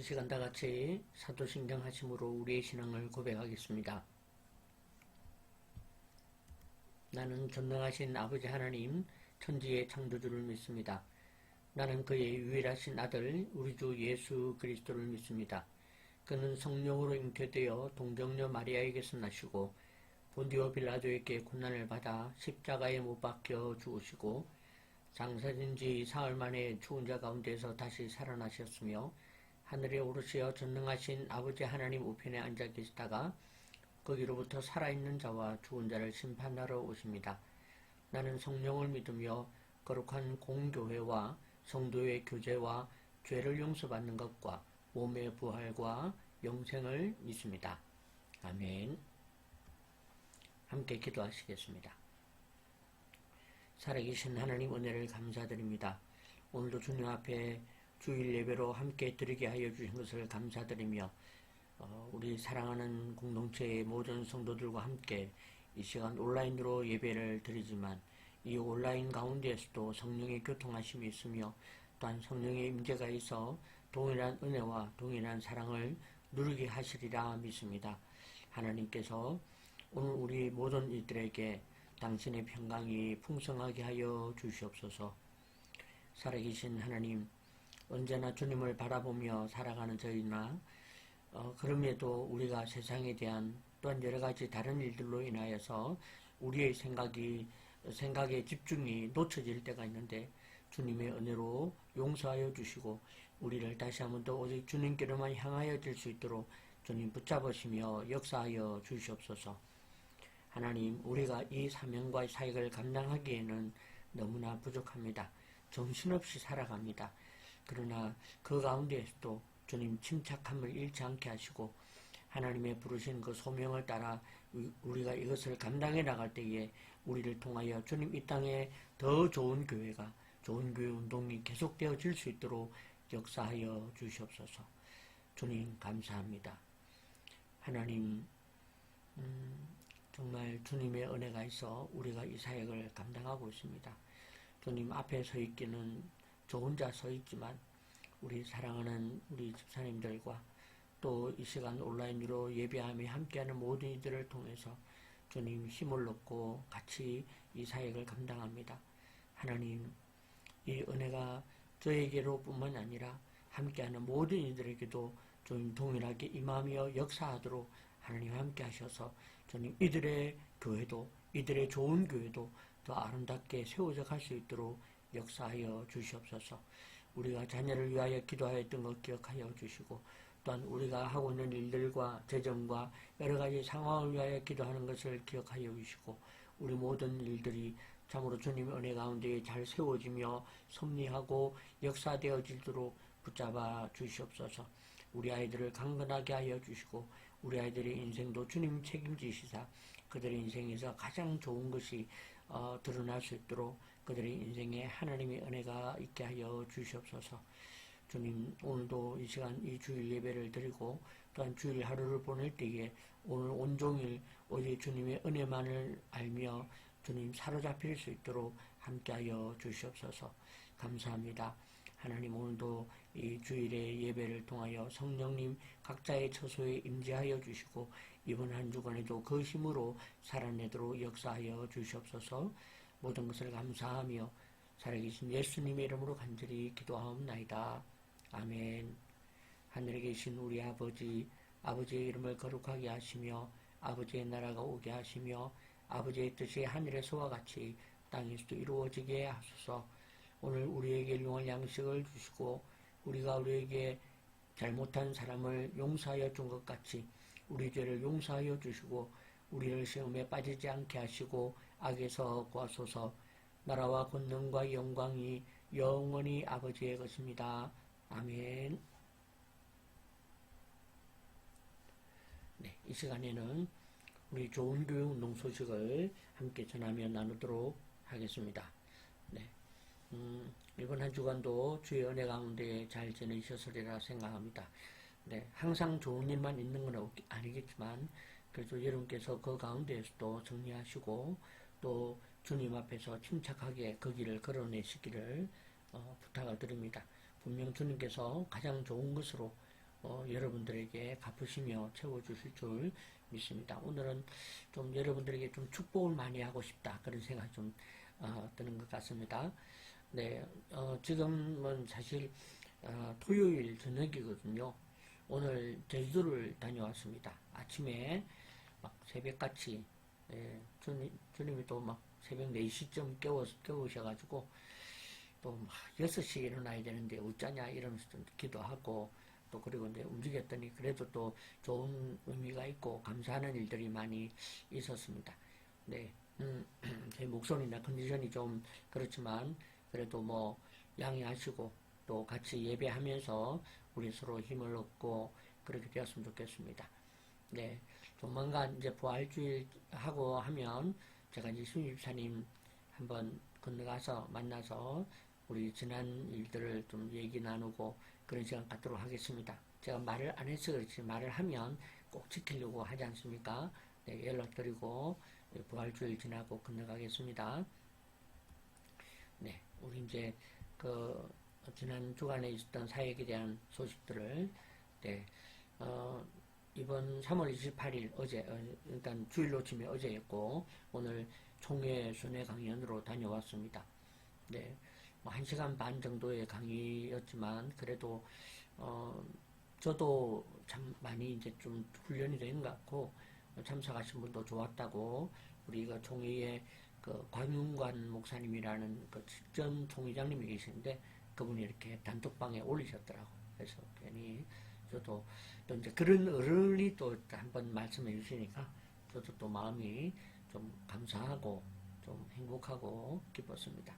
시간 다 같이 사도신경 하심으로 우리의 신앙을 고백하겠습니다. 나는 전능하신 아버지 하나님 천지의 창조주를 믿습니다. 나는 그의 유일하신 아들 우리 주 예수 그리스도를 믿습니다. 그는 성령으로 잉태되어 동정녀 마리아에게서 나시고 본디오 빌라도에게 고난을 받아 십자가에 못 박혀 죽으시고 장사된 지 사흘 만에 죽은 자 가운데서 다시 살아나셨으며 하늘에 오르시어 전능하신 아버지 하나님 우편에 앉아 계시다가 거기로부터 살아있는 자와 죽은 자를 심판하러 오십니다. 나는 성령을 믿으며 거룩한 공교회와 성도의 교제와 죄를 용서받는 것과 몸의 부활과 영생을 믿습니다. 아멘. 함께 기도하시겠습니다. 살아계신 하나님 은혜를 감사드립니다. 오늘도 주님 앞에 주일 예배로 함께 드리게 하여 주신 것을 감사드리며 우리 사랑하는 공동체의 모든 성도들과 함께 이 시간 온라인으로 예배를 드리지만 이 온라인 가운데에서도 성령의 교통하심이 있으며 또한 성령의 임재가 있어 동일한 은혜와 동일한 사랑을 누리게 하시리라 믿습니다. 하나님께서 오늘 우리 모든 이들에게 당신의 평강이 풍성하게 하여 주시옵소서. 살아계신 하나님, 언제나 주님을 바라보며 살아가는 저희나 그럼에도 우리가 세상에 대한 또한 여러가지 다른 일들로 인하여서 우리의 생각의 집중이 놓쳐질 때가 있는데 주님의 은혜로 용서하여 주시고 우리를 다시 한번 더 오직 주님께로만 향하여질 수 있도록 주님 붙잡으시며 역사하여 주시옵소서. 하나님, 우리가 이 사명과 사역을 감당하기에는 너무나 부족합니다. 정신없이 살아갑니다. 그러나 그 가운데에서도 주님 침착함을 잃지 않게 하시고 하나님의 부르신 그 소명을 따라 우리가 이것을 감당해 나갈 때에 우리를 통하여 주님 이 땅에 더 좋은 교회가 좋은 교회 운동이 계속되어질 수 있도록 역사하여 주시옵소서. 주님 감사합니다. 하나님 정말 주님의 은혜가 있어 우리가 이 사역을 감당하고 있습니다. 주님 앞에 서 있기는 저 혼자 서 있지만 우리 사랑하는 우리 집사님들과 또 이 시간 온라인으로 예배하며 함께하는 모든 이들을 통해서 주님 힘을 얻고 같이 이 사역을 감당합니다. 하나님, 이 은혜가 저에게로 뿐만 아니라 함께하는 모든 이들에게도 주님 동일하게 임하며 역사하도록 하나님 함께 하셔서 주님 이들의 교회도 이들의 좋은 교회도 더 아름답게 세워져 갈 수 있도록 역사하여 주시옵소서. 우리가 자녀를 위하여 기도하였던 것 기억하여 주시고 또한 우리가 하고 있는 일들과 재정과 여러 가지 상황을 위하여 기도하는 것을 기억하여 주시고 우리 모든 일들이 참으로 주님의 은혜 가운데 잘 세워지며 섭리하고 역사되어지도록 붙잡아 주시옵소서. 우리 아이들을 강건하게 하여 주시고 우리 아이들의 인생도 주님 책임지시사 그들의 인생에서 가장 좋은 것이 드러날 수 있도록 그들의 인생에 하나님의 은혜가 있게 하여 주시옵소서. 주님, 오늘도 이 시간 이 주일 예배를 드리고 또한 주일 하루를 보낼 때에 오늘 온종일 오직 주님의 은혜만을 알며 주님 사로잡힐 수 있도록 함께하여 주시옵소서. 감사합니다. 하나님, 오늘도 이 주일의 예배를 통하여 성령님 각자의 처소에 임재하여 주시고 이번 한 주간에도 그 힘으로 살아내도록 역사하여 주시옵소서. 모든 것을 감사하며 살아계신 예수님의 이름으로 간절히 기도하옵나이다. 아멘. 하늘에 계신 우리 아버지, 아버지의 이름을 거룩하게 하시며 아버지의 나라가 오게 하시며 아버지의 뜻이 하늘에서와 같이 땅에서도 이루어지게 하소서. 오늘 우리에게 일용할 양식을 주시고 우리가 우리에게 잘못한 사람을 용서하여 준 것 같이 우리 죄를 용서하여 주시고 우리를 시험에 빠지지 않게 하시고 악에서 구하소서. 나라와 권능과 영광이 영원히 아버지의 것입니다. 아멘. 네, 이 시간에는 우리 좋은 교회 운동 소식을 함께 전하며 나누도록 하겠습니다. 네, 이번 한 주간도 주의 은혜 가운데 잘 지내셨으리라 생각합니다. 네, 항상 좋은 일만 있는 건 아니겠지만 그래도 여러분께서 그 가운데에서도 정리하시고 또 주님 앞에서 침착하게 그 길을 걸어내시기를 부탁을 드립니다. 분명 주님께서 가장 좋은 것으로 여러분들에게 갚으시며 채워주실 줄 믿습니다. 오늘은 좀 여러분들에게 좀 축복을 많이 하고 싶다. 그런 생각이 좀 드는 것 같습니다. 네, 지금은 사실 토요일 저녁이거든요. 오늘 제주도를 다녀왔습니다. 아침에 막 새벽같이 주님이 또 막 새벽 4시쯤 깨우셔가지고 또 막 6시에 일어나야 되는데 어쩌냐 이러면서 좀 기도하고 또 그리고 이제 움직였더니 그래도 또 좋은 의미가 있고 감사하는 일들이 많이 있었습니다. 네, 제 목소리나 컨디션이 좀 그렇지만 그래도 뭐 양해하시고 또 같이 예배하면서 우리 서로 힘을 얻고 그렇게 되었으면 좋겠습니다. 네, 조만간 이제 부활주일 하고 하면 제가 이제 신집사님 한번 건너가서 만나서 우리 지난 일들을 좀 얘기 나누고 그런 시간 갖도록 하겠습니다. 제가 말을 안 해서 그렇지 말을 하면 꼭 지키려고 하지 않습니까? 네, 연락드리고 부활주일 지나고 건너가겠습니다. 네, 우리 이제 그 지난 주간에 있었던 사역에 대한 소식들을 네, 이번 3월 28일 어제 일단 주일로 치면 어제였고 오늘 총회 순회 강연으로 다녀왔습니다. 네, 뭐 1시간 반 정도의 강의였지만 그래도 저도 참 많이 이제 좀 훈련이 된 것 같고 참석하신 분도 좋았다고 우리가 총회에 그 광윤관 목사님이라는 그 직전 총회장님이 계시는데 그분이 이렇게 단톡방에 올리셨더라고. 그래서 괜히 저도 또 이제 그런 어른이 또 한번 말씀해 주시니까 저도 또 마음이 좀 감사하고 좀 행복하고 기뻤습니다.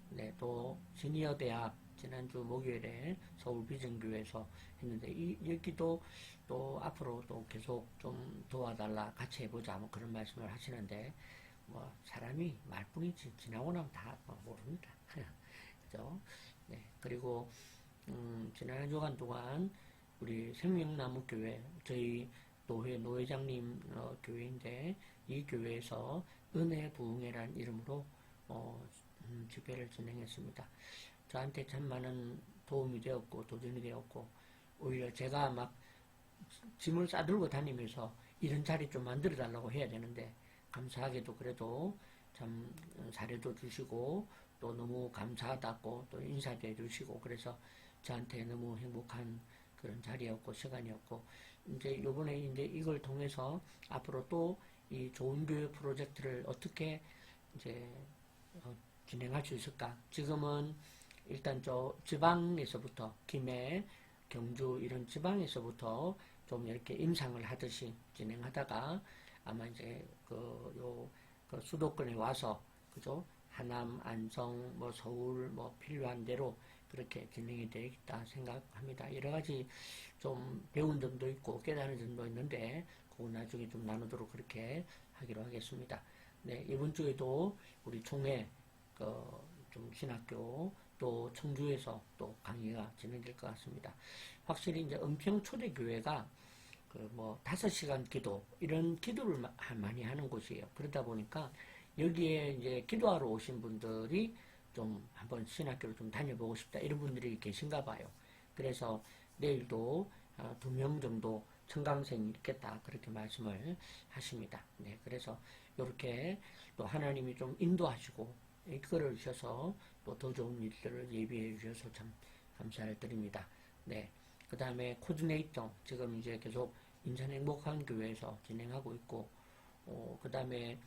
네, 또 시니어 대학 지난주 목요일에 서울 비전교회에서 했는데 여기도 또 앞으로 또 계속 좀 도와달라 같이 해보자 뭐 그런 말씀을 하시는데 뭐 사람이 말뿐이지 지나고 나면 다 모릅니다. 그죠? 네, 그리고 지난 한 주간 동안 우리 생명나무교회 저희 노회장님 교회인데 이 교회에서 은혜 부흥회라는 이름으로 집회를 진행했습니다. 저한테 참 많은 도움이 되었고 도전이 되었고 오히려 제가 막 짐을 싸들고 다니면서 이런 자리 좀 만들어 달라고 해야 되는데 감사하게도 그래도 참 사례도 주시고 또 너무 감사하다고 또 인사도 해주시고 그래서 저한테 너무 행복한 그런 자리였고 시간이었고 이제 요번에 이제 이걸 통해서 앞으로 또 이 좋은 교회 프로젝트를 어떻게 이제 진행할 수 있을까? 지금은 일단 저 지방에서부터 김해, 경주 이런 지방에서부터 좀 이렇게 임상을 하듯이 진행하다가 아마 이제 그 수도권에 와서 그죠? 하남, 안성, 뭐 서울 뭐 필요한 대로 그렇게 진행이 되겠다 생각합니다. 여러 가지 좀 배운 점도 있고 깨달은 점도 있는데 그거 나중에 좀 나누도록 그렇게 하기로 하겠습니다. 네, 이번 주에도 우리 총회 좀 신학교 또 청주에서 또 강의가 진행될 것 같습니다. 확실히 이제 은평 초대교회가 그 뭐 5시간 기도 이런 기도를 많이 하는 곳이에요. 그러다 보니까 여기에 이제 기도하러 오신 분들이 좀 한번 신학교를 좀 다녀보고 싶다 이런 분들이 계신가 봐요. 그래서 내일도 2명 정도 청강생이 있겠다 그렇게 말씀을 하십니다. 네, 그래서 이렇게 또 하나님이 좀 인도하시고 이끌어 주셔서 또 더 좋은 일들을 예비해 주셔서 참 감사를 드립니다. 네, 그 다음에 코디네이터 지금 이제 계속 인천 행복한 교회에서 진행하고 있고 그 다음에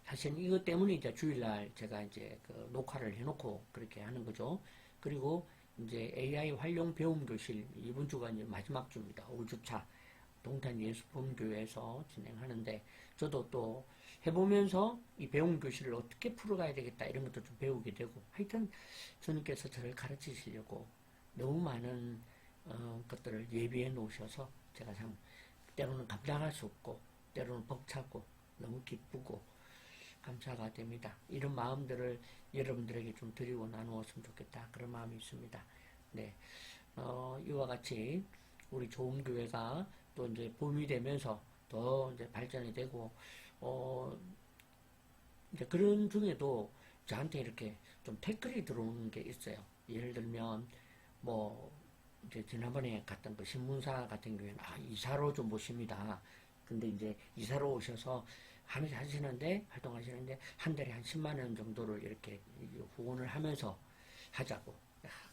사실 이것 때문에 이제 주일날 제가 이제 그 녹화를 해놓고 그렇게 하는 거죠. 그리고 이제 AI 활용 배움 교실 이번 주가 이제 마지막 주입니다. 5주차 동탄 예수범교회에서 진행하는데 저도 또 해보면서 이 배움 교실을 어떻게 풀어가야 되겠다 이런 것도 좀 배우게 되고 하여튼 주님께서 저를 가르치시려고 너무 많은 것들을 예비해 놓으셔서 제가 참 때로는 감당할 수 없고 때로는 벅차고 너무 기쁘고 감사가 됩니다. 이런 마음들을 여러분들에게 좀 드리고 나누었으면 좋겠다. 그런 마음이 있습니다. 네. 이와 같이 우리 좋은 교회가 또 이제 봄이 되면서 더 이제 발전이 되고, 이제 그런 중에도 저한테 이렇게 좀 태클이 들어오는 게 있어요. 예를 들면, 뭐, 이제 지난번에 갔던 그 신문사 같은 경우에는 이사로 좀 모십니다. 근데 이제 이사로 오셔서 하시는데 활동하시는데 한 달에 한 10만 원 정도를 이렇게 후원을 하면서 하자고.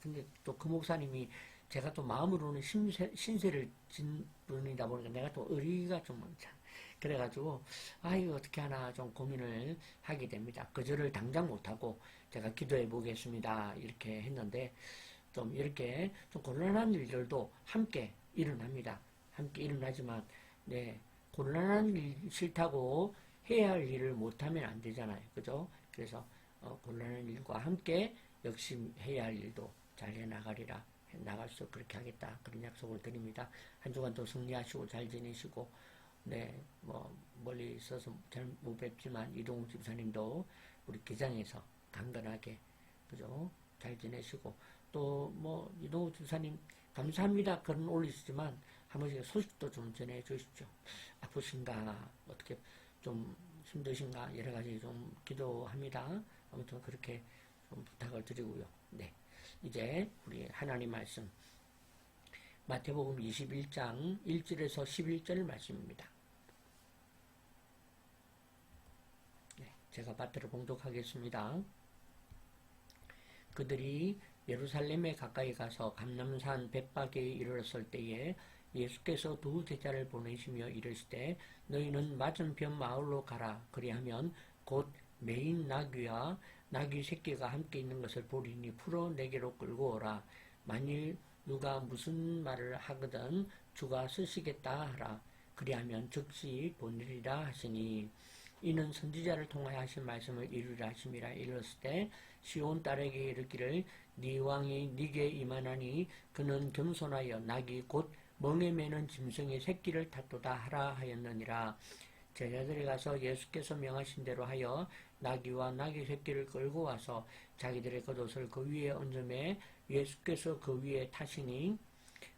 근데 또 그 목사님이 제가 또 마음으로는 신세를 진 분이다 보니까 내가 또 의리가 좀 많잖아. 그래가지고 이거 어떻게 하나 좀 고민을 하게 됩니다. 그저를 당장 못하고 제가 기도해 보겠습니다. 이렇게 했는데 좀 이렇게 좀 곤란한 일들도 함께 일어납니다. 함께 일어나지만 네, 곤란한 일 싫다고 해야 할 일을 못하면 안 되잖아요. 그죠? 그래서 곤란한 일과 함께 역시 해야 할 일도 잘 해나가리라. 나갈 수 그렇게 하겠다. 그런 약속을 드립니다. 한 주간 또 승리하시고 잘 지내시고 네, 뭐 멀리 있어서 잘 못 뵙지만 이동욱 집사님도 우리 기장에서 강건하게 그죠? 잘 지내시고 또 뭐 이동욱 집사님 감사합니다. 그런 올리시지만 한 번씩 소식도 좀 전해 주십시오. 아프신가 어떻게 좀 힘드신가 여러 가지 좀 기도합니다. 아무튼 그렇게 좀 부탁을 드리고요. 네, 이제 우리 하나님 말씀 마태복음 21장 1절에서 11절 말씀입니다. 네, 제가 받들어 봉독하겠습니다. 그들이 예루살렘에 가까이 가서 감람산 벳바게에 이르렀을 때에 예수께서 두 제자를 보내시며 이르시되 너희는 맞은편 마을로 가라. 그리하면 곧 매인 나귀와 나귀 새끼가 함께 있는 것을 보리니 풀어 내게로 끌고 오라. 만일 누가 무슨 말을 하거든 주가 쓰시겠다 하라. 그리하면 즉시 보내리라 하시니 이는 선지자를 통하여 하신 말씀을 이루리라 하심이라. 이르렀을 때 시온 딸에게 이르기를 네 왕이 네게 임하나니 그는 겸손하여 나귀 곧 멍에 매는 짐승의 새끼를 탔도다 하라 하였느니라. 제자들이 가서 예수께서 명하신 대로 하여 나귀와 나귀 새끼를 끌고 와서 자기들의 겉옷을 그 위에 얹음에 예수께서 그 위에 타시니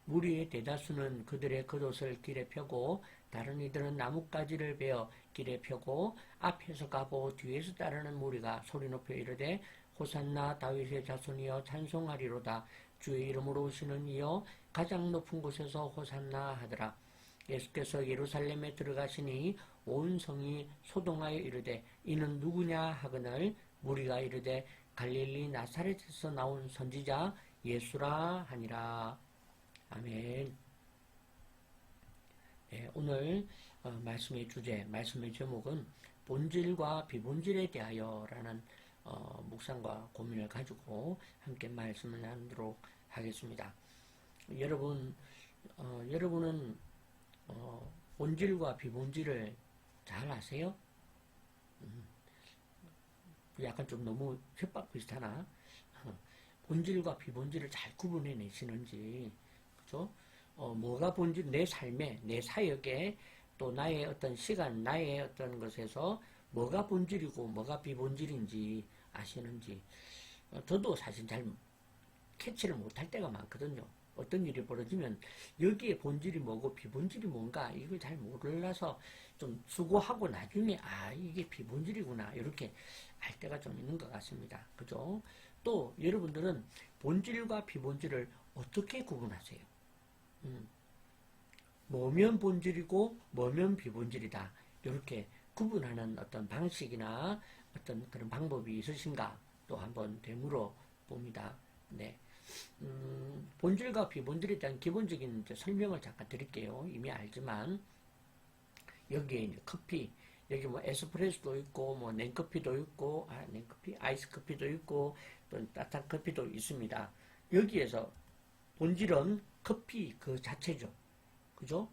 무리의 대다수는 그들의 겉옷을 길에 펴고 다른 이들은 나뭇가지를 베어 길에 펴고 앞에서 가고 뒤에서 따르는 무리가 소리 높여 이르되 호산나 다윗의 자손이여 찬송하리로다. 주의 이름으로 오시는 이여 가장 높은 곳에서 호산나 하더라. 예수께서 예루살렘에 들어가시니 온 성이 소동하여 이르되 이는 누구냐 하거늘 무리가 이르되 갈릴리 나사렛에서 나온 선지자 예수라 하니라. 아멘. 네, 오늘 말씀의 주제, 말씀의 제목은 본질과 비본질에 대하여라는 묵상과 고민을 가지고 함께 말씀을 나누도록 하겠습니다. 여러분은 본질과 비본질을 잘 아세요? 약간 좀 너무 협박 비슷하나? 본질과 비본질을 잘 구분해 내시는지, 그죠? 뭐가 본질, 내 삶에, 내 사역에, 또 나의 어떤 시간, 나의 어떤 것에서 뭐가 본질이고 뭐가 비본질인지 아시는지. 저도 사실 잘 캐치를 못할 때가 많거든요. 어떤 일이 벌어지면 여기에 본질이 뭐고 비본질이 뭔가 이걸 잘 몰라서 좀 수고하고 나중에 이게 비본질이구나 이렇게 알 때가 좀 있는 것 같습니다. 그죠? 또 여러분들은 본질과 비본질을 어떻게 구분하세요? 뭐면 본질이고 뭐면 비본질이다. 이렇게 구분하는 어떤 방식이나 어떤 그런 방법이 있으신가? 또 한번 되물어 봅니다. 네. 본질과 비본질에 대한 기본적인 설명을 잠깐 드릴게요. 이미 알지만 여기에 이제 커피, 여기 뭐 에스프레소도 있고 뭐 냉커피도 있고 냉커피, 아이스 커피도 있고 또 따뜻한 커피도 있습니다. 여기에서 본질은 커피 그 자체죠. 그죠?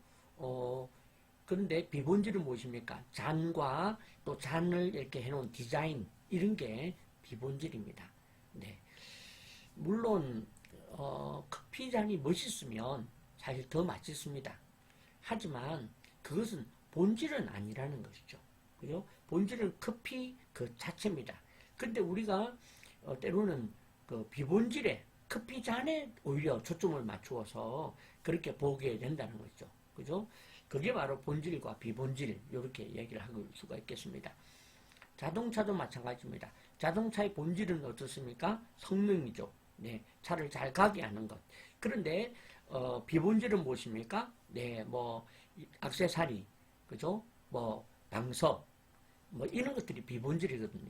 그런데 비본질은 무엇입니까? 잔과 또 잔을 이렇게 해놓은 디자인 이런 게 비본질입니다. 네. 물론 커피 잔이 멋있으면 사실 더 맛있습니다. 하지만 그것은 본질은 아니라는 것이죠. 그죠? 본질은 커피 그 자체입니다. 근데 우리가 때로는 그 비본질에 커피 잔에 오히려 초점을 맞추어서 그렇게 보게 된다는 거죠. 그죠? 그게 바로 본질과 비본질 이렇게 얘기를 할 수가 있겠습니다. 자동차도 마찬가지입니다. 자동차의 본질은 어떻습니까? 성능이죠. 네, 차를 잘 가게 하는 것. 그런데 비본질은 무엇입니까? 네, 뭐 액세서리, 그죠? 뭐 방석, 뭐 이런 것들이 비본질이거든요.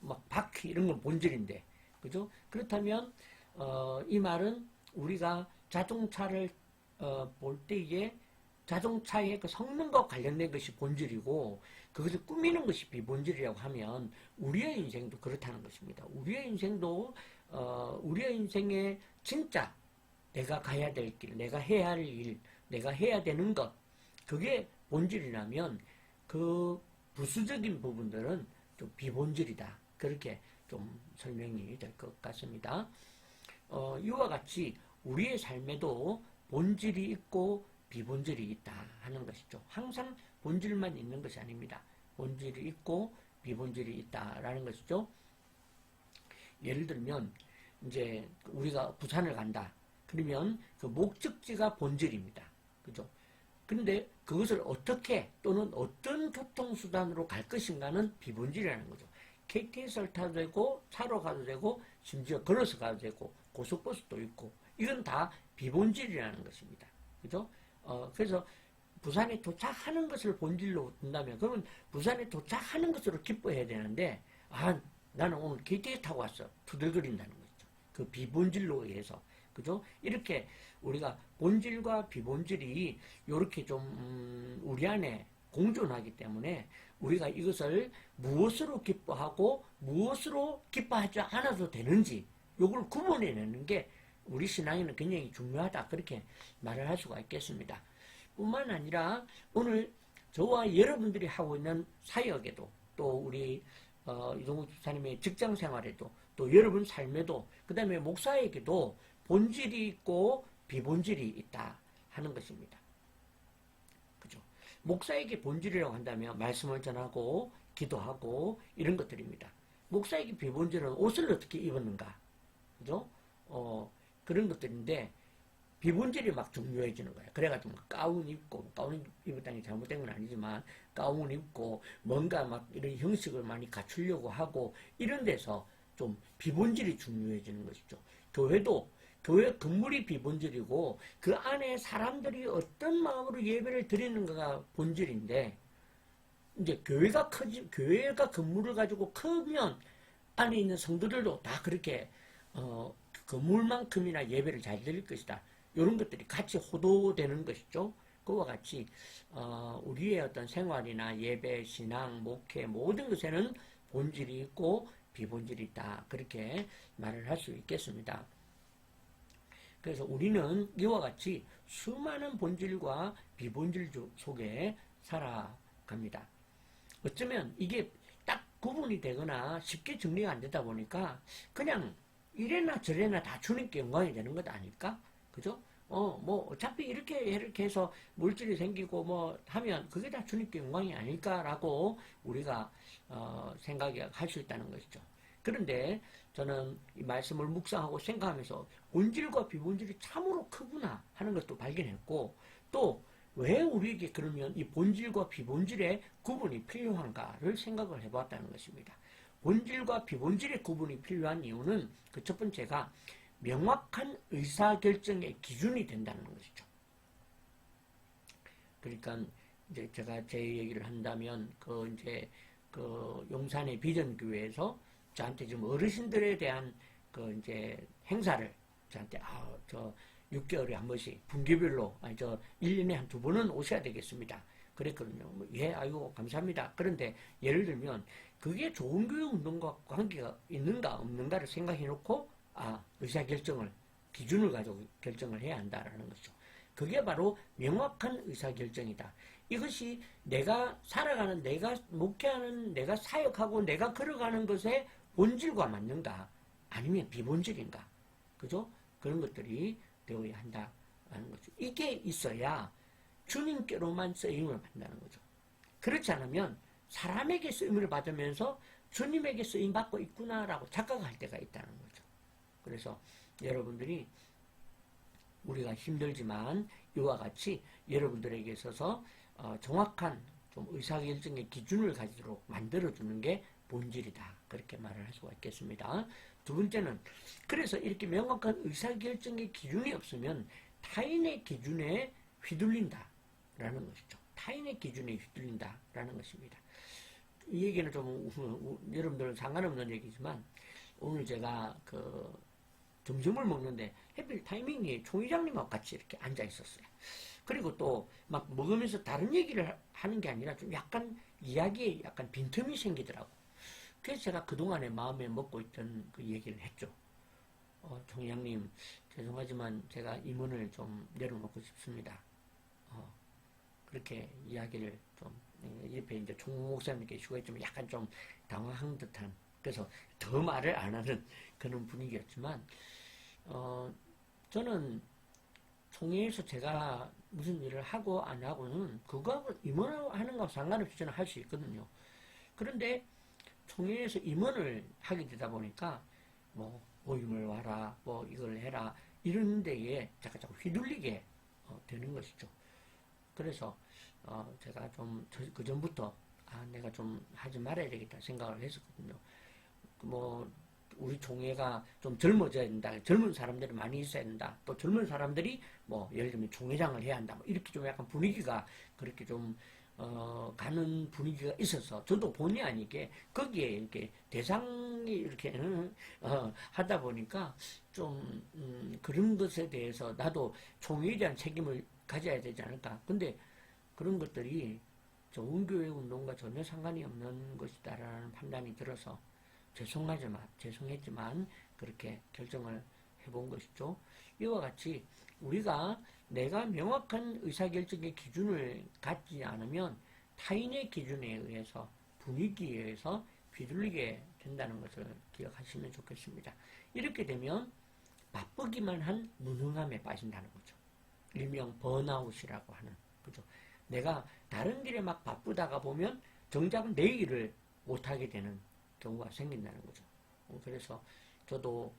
막 바퀴 이런 건 본질인데, 그죠? 그렇다면 이 말은 우리가 자동차를 볼 때에 자동차의 그 성능과 관련된 것이 본질이고 그것을 꾸미는 것이 비본질이라고 하면 우리의 인생도 그렇다는 것입니다. 우리의 인생도 우리의 인생에 진짜 내가 가야 될 길, 내가 해야 할 일, 내가 해야 되는 것 그게 본질이라면 그 부수적인 부분들은 좀 비본질이다. 그렇게 좀 설명이 될 것 같습니다. 이와 같이 우리의 삶에도 본질이 있고 비본질이 있다 하는 것이죠. 항상 본질만 있는 것이 아닙니다. 본질이 있고 비본질이 있다라는 것이죠. 예를 들면 이제 우리가 부산을 간다. 그러면 그 목적지가 본질입니다. 그죠? 근데 그것을 어떻게 또는 어떤 교통수단으로 갈 것인가는 비본질이라는 거죠. KTX를 타도 되고 차로 가도 되고 심지어 걸어서 가도 되고 고속버스도 있고 이건 다 비본질이라는 것입니다. 그죠? 그래서 부산에 도착하는 것을 본질로 둔다면 그러면 부산에 도착하는 것으로 기뻐해야 되는데 나는 오늘 KTX 타고 왔어. 투덜거린다는 거죠. 그 비본질로 의해서. 그죠? 이렇게 우리가 본질과 비본질이 이렇게 좀 우리 안에 공존하기 때문에 우리가 이것을 무엇으로 기뻐하고 무엇으로 기뻐하지 않아도 되는지 이걸 구분해내는 게 우리 신앙에는 굉장히 중요하다 그렇게 말을 할 수가 있겠습니다. 뿐만 아니라 오늘 저와 여러분들이 하고 있는 사역에도 또 우리 이동국 집사님의 직장 생활에도 또 여러분 삶에도 그 다음에 목사에게도 본질이 있고 비본질이 있다 하는 것입니다. 그죠? 목사에게 본질이라고 한다면 말씀을 전하고 기도하고 이런 것들입니다. 목사에게 비본질은 옷을 어떻게 입었는가, 그죠? 그런 것들인데 비본질이 막 중요해지는 거예요. 그래가지고 가운 입고 가운 입었다는 게 잘못된 건 아니지만 가운 입고 뭔가 막 이런 형식을 많이 갖추려고 하고 이런 데서 좀 비본질이 중요해지는 것이죠. 교회도 교회 건물이 비본질이고 그 안에 사람들이 어떤 마음으로 예배를 드리는가가 본질인데 이제 교회가 건물을 가지고 크면 안에 있는 성도들도 다 그렇게 건물만큼이나 예배를 잘 드릴 것이다. 이런 것들이 같이 호도되는 것이죠. 그와 같이 우리의 어떤 생활이나 예배, 신앙, 목회 모든 것에는 본질이 있고 비본질이 있다. 그렇게 말을 할 수 있겠습니다. 그래서 우리는 이와 같이 수많은 본질과 비본질 속에 살아갑니다. 어쩌면 이게 딱 구분이 되거나 쉽게 정리가 안 되다 보니까 그냥 이래나 저래나 다 주님께 영광이 되는 것 아닐까? 그죠? 뭐 어차피 이렇게 해서 물질이 생기고 뭐 하면 그게 다 주님께 영광이 아닐까라고 우리가 생각할 수 있다는 것이죠. 그런데 저는 이 말씀을 묵상하고 생각하면서 본질과 비본질이 참으로 크구나 하는 것도 발견했고 또 왜 우리에게 그러면 이 본질과 비본질의 구분이 필요한가를 생각을 해보았다는 것입니다. 본질과 비본질의 구분이 필요한 이유는 그 첫 번째가 명확한 의사결정의 기준이 된다는 것이죠. 그러니까 이제 제가 제 얘기를 한다면 그 용산의 비전교회에서 저한테 좀 어르신들에 대한 그 이제 행사를 저한테 저 6개월에 한 번씩 분기별로 1년에 한 2번은 오셔야 되겠습니다. 그랬거든요. 아이고 감사합니다. 그런데 예를 들면 그게 좋은 교육 운동과 관계가 있는가 없는가를 생각해 놓고 의사결정을 기준을 가지고 결정을 해야 한다라는 거죠. 그게 바로 명확한 의사결정이다. 이것이 내가 살아가는, 내가 목회하는, 내가 사역하고 내가 걸어가는 것의 본질과 맞는가 아니면 비본질인가, 그죠? 그런 것들이 되어야 한다는 거죠. 이게 있어야 주님께로만 쓰임을 받는다는 거죠. 그렇지 않으면 사람에게 쓰임을 받으면서 주님에게 쓰임 받고 있구나라고 착각할 때가 있다는 거죠. 그래서 여러분들이 우리가 힘들지만 이와 같이 여러분들에게 있어서 정확한 좀 의사결정의 기준을 가지도록 만들어주는 게 본질이다. 그렇게 말을 할 수가 있겠습니다. 두 번째는 그래서 이렇게 명확한 의사결정의 기준이 없으면 타인의 기준에 휘둘린다라는 것이죠. 타인의 기준에 휘둘린다라는 것입니다. 이 얘기는 좀 여러분들은 상관없는 얘기지만 오늘 제가 그 점심을 먹는데 하필 타이밍이 총회장님하고 같이 이렇게 앉아 있었어요. 그리고 또 막 먹으면서 다른 얘기를 하는 게 아니라 좀 약간 이야기에 약간 빈틈이 생기더라고. 그래서 제가 그동안에 마음에 먹고 있던 그 얘기를 했죠. 총회장님, 죄송하지만 제가 임원을 좀 내려놓고 싶습니다. 그렇게 이야기를 좀, 옆에 이제 총 목사님 계시고 좀 약간 좀 당황한 듯한, 그래서 더 말을 안 하는 그런 분위기였지만, 저는 총회에서 제가 무슨 일을 하고 안 하고는 그거하고 임원하는 거 상관없이 저는 할 수 있거든요. 그런데 총회에서 임원을 하게 되다 보니까 뭐 모임을 와라, 뭐 이걸 해라 이런 데에 자꾸 휘둘리게 되는 것이죠. 그래서 제가 좀 그 전부터 내가 좀 하지 말아야 되겠다 생각을 했었거든요. 뭐 우리 총회가 좀 젊어져야 된다. 젊은 사람들이 많이 있어야 된다. 또 젊은 사람들이 뭐 예를 들면 총회장을 해야 한다. 뭐 이렇게 좀 약간 분위기가 그렇게 좀 가는 분위기가 있어서 저도 본의 아니게 거기에 이렇게 대상이 이렇게 하다 보니까 좀 그런 것에 대해서 나도 총회에 대한 책임을 가져야 되지 않을까. 근데 그런 것들이 좋은 교회 운동과 전혀 상관이 없는 것이다라는 판단이 들어서 죄송했지만 그렇게 결정을 해본 것이죠. 이와 같이 우리가 내가 명확한 의사결정의 기준을 갖지 않으면 타인의 기준에 의해서 분위기에 의해서 휘둘리게 된다는 것을 기억하시면 좋겠습니다. 이렇게 되면 바쁘기만 한 무능함에 빠진다는 거죠. 일명 번아웃이라고 하는 거죠. 내가 다른 일에 막 바쁘다가 보면 정작 내 일을 못하게 되는 경우가 생긴다는 거죠. 그래서 저도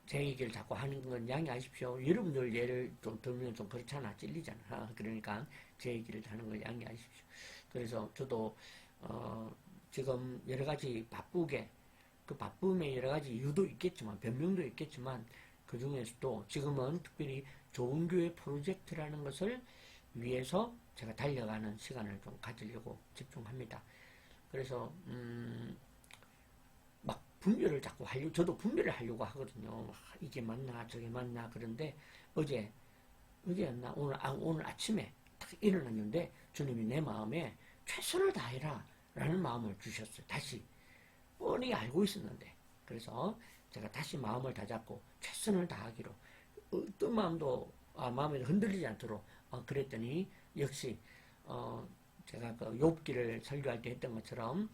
제 얘기를 자꾸 하는 건 양해하십시오. 여러분들 예를 좀 들면 좀 그렇잖아. 찔리잖아. 그러니까 제 얘기를 하는 걸 양해하십시오. 그래서 저도 지금 여러 가지 바쁘게 그 바쁨에 여러 가지 이유도 있겠지만 변명도 있겠지만 그 중에서도 지금은 특별히 좋은 교회 프로젝트라는 것을 위해서 제가 달려가는 시간을 좀 가지려고 집중합니다. 그래서 막 분별을 자꾸 하려고 저도 분별을 하려고 하거든요. 이게 맞나 저게 맞나. 그런데 어제였나 오늘 아침에 딱 일어났는데 주님이 내 마음에 최선을 다해라 라는 마음을 주셨어요. 다시 뻔히 알고 있었는데 그래서 제가 다시 마음을 다잡고 최선을 다하기로 어떤 마음도 마음에 흔들리지 않도록 그랬더니 역시 제가 그 욥기를 설교할 때 했던 것처럼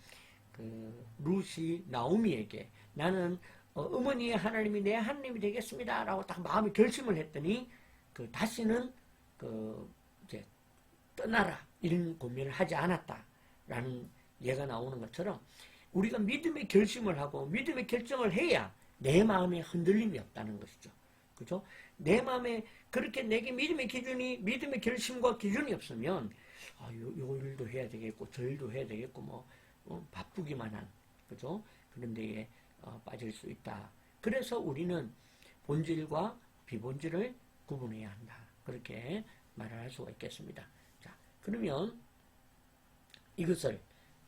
그 루시 나오미에게 나는 어머니의 하나님이 내 하나님이 되겠습니다 라고 딱 마음에 결심을 했더니 그 다시는 그 이제 떠나라 이런 고민을 하지 않았다 라는 예가 나오는 것처럼 우리가 믿음의 결심을 하고 믿음의 결정을 해야 내 마음에 흔들림이 없다는 것이죠. 그죠? 내 마음에 그렇게 내게 믿음의 결심과 기준이 없으면 요 일도 해야 되겠고 저 일도 해야 되겠고 뭐 바쁘기만 한 그죠? 그런 데에 빠질 수 있다. 그래서 우리는 본질과 비본질을 구분해야 한다. 그렇게 말을 할 수가 있겠습니다. 자, 그러면 이것을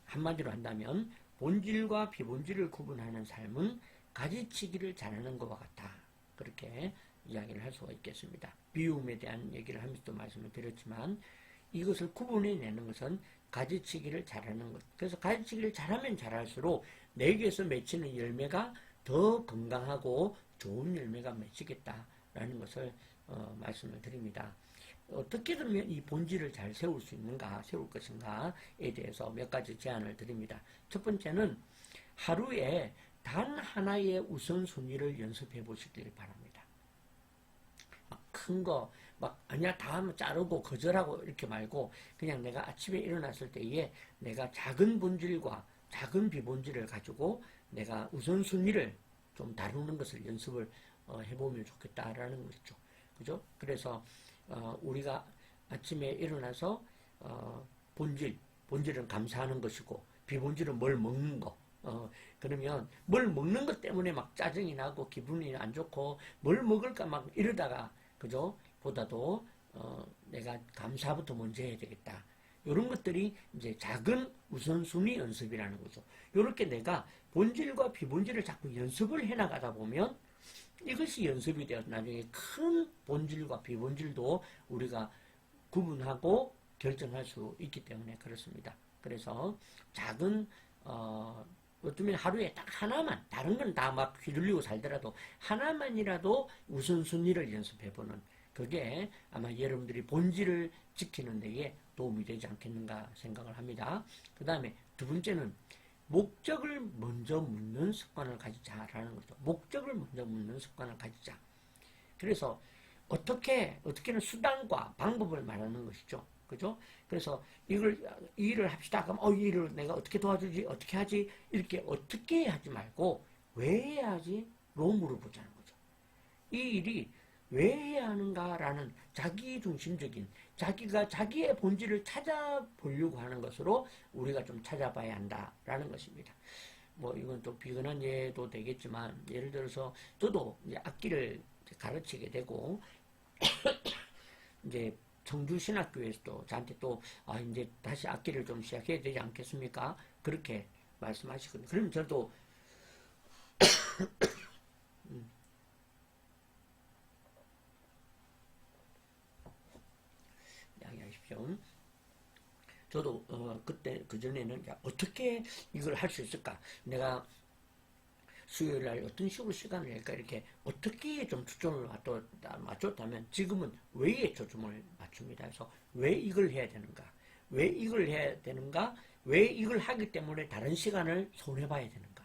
한마디로 한다면 본질과 비본질을 구분하는 삶은 가지치기를 잘하는 것과 같다. 그렇게 이야기를 할 수가 있겠습니다. 비움에 대한 얘기를 하면서도 말씀을 드렸지만 이것을 구분해내는 것은 가지치기를 잘하는 것. 그래서 가지치기를 잘하면 잘할수록 내게서 맺히는 열매가 더 건강하고 좋은 열매가 맺히겠다라는 것을 말씀을 드립니다. 어떻게 하면 이 본질을 잘 세울 것인가에 대해서 몇 가지 제안을 드립니다. 첫 번째는 하루에 단 하나의 우선순위를 연습해 보시길 바랍니다. 큰 거, 아니야, 다 하면 자르고 거절하고 이렇게 말고, 그냥 내가 아침에 일어났을 때에 내가 작은 본질과 작은 비본질을 가지고 내가 우선순위를 좀 다루는 것을 연습을 해보면 좋겠다라는 거죠. 그죠? 그래서, 우리가 아침에 일어나서, 본질은 감사하는 것이고, 비본질은 뭘 먹는 거, 그러면 뭘 먹는 것 때문에 막 짜증이 나고 기분이 안 좋고 뭘 먹을까 막 이러다가 그죠? 보다도 내가 감사부터 먼저 해야 되겠다. 이런 것들이 이제 작은 우선순위 연습이라는 거죠. 이렇게 내가 본질과 비본질을 자꾸 연습을 해나가다 보면 이것이 연습이 되어서 나중에 큰 본질과 비본질도 우리가 구분하고 결정할 수 있기 때문에 그렇습니다. 그래서 작은 어쩌면 하루에 딱 하나만, 다른 건 다 막 휘둘리고 살더라도 하나만이라도 우선순위를 연습해보는 그게 아마 여러분들이 본질을 지키는 데에 도움이 되지 않겠는가 생각을 합니다. 그 다음에 두 번째는 목적을 먼저 묻는 습관을 가지자라는 거죠. 목적을 먼저 묻는 습관을 가지자. 그래서 어떻게는 수단과 방법을 말하는 것이죠. 그죠? 그래서 이 일을 합시다. 그럼 이 일을 내가 어떻게 도와주지? 어떻게 하지? 이렇게 어떻게 하지 말고 왜 해야 하지? 로 물어보자는 거죠. 이 일이 왜 해야 하는가라는 자기 중심적인 자기가 자기의 본질을 찾아보려고 하는 것으로 우리가 좀 찾아봐야 한다라는 것입니다. 뭐 이건 또 비근한 예도 되겠지만 예를 들어서 저도 이제 악기를 가르치게 되고 이제 청주신학교에서도 저한테 또 이제 다시 악기를 좀 시작해야 되지 않겠습니까? 그렇게 말씀하시거든요. 그럼 저도 양해하십시오. 저도 그때 그전에는 어떻게 이걸 할 수 있을까? 내가 수요일 날 어떤 식으로 시간을 낼까 이렇게 어떻게 좀 초점을 맞췄다면 지금은 왜에 초점을 맞춥니다. 그래서 왜 이걸 해야 되는가? 왜 이걸 해야 되는가? 왜 이걸 하기 때문에 다른 시간을 손해봐야 되는가?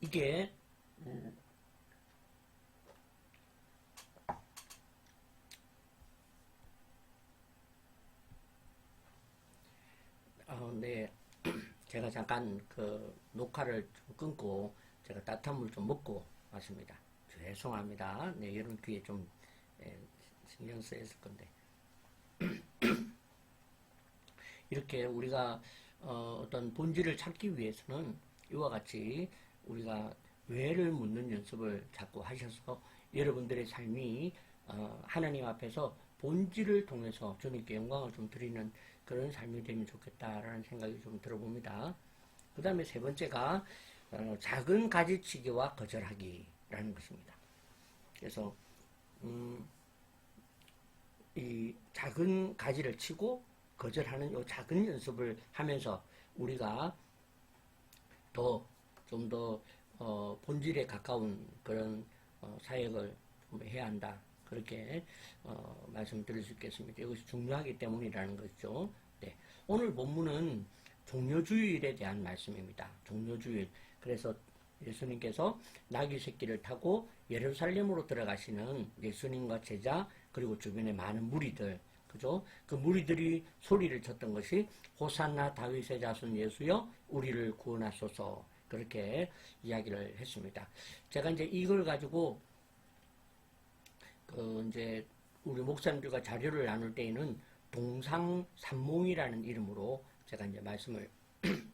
이게 네. 제가 잠깐 그 녹화를 좀 끊고 제가 따뜻한 물 좀 먹고 왔습니다. 죄송합니다. 네, 이런 귀에 좀 신경 쓰였을 건데. 이렇게 우리가 어떤 본질을 찾기 위해서는 이와 같이 우리가 왜를 묻는 연습을 자꾸 하셔서 여러분들의 삶이 하나님 앞에서 본질을 통해서 주님께 영광을 좀 드리는 그런 삶이 되면 좋겠다라는 생각이 좀 들어봅니다. 그 다음에 세 번째가 작은 가지치기와 거절하기라는 것입니다. 그래서 이 작은 가지를 치고 거절하는 이 작은 연습을 하면서 우리가 좀 더 본질에 가까운 그런 사역을 좀 해야 한다. 그렇게 말씀드릴 수 있겠습니다. 이것이 중요하기 때문이라는 것이죠. 네. 오늘 본문은 종려주일에 대한 말씀입니다. 종려주일. 그래서 예수님께서 나귀 새끼를 타고 예루살렘으로 들어가시는 예수님과 제자 그리고 주변의 많은 무리들, 그죠? 그 무리들이 소리를 쳤던 것이 호산나 다윗의 자손 예수여 우리를 구원하소서, 그렇게 이야기를 했습니다. 제가 이제 이걸 가지고 이제 우리 목사님들과 자료를 나눌 때에는 동상산몽이라는 이름으로 제가 이제 말씀을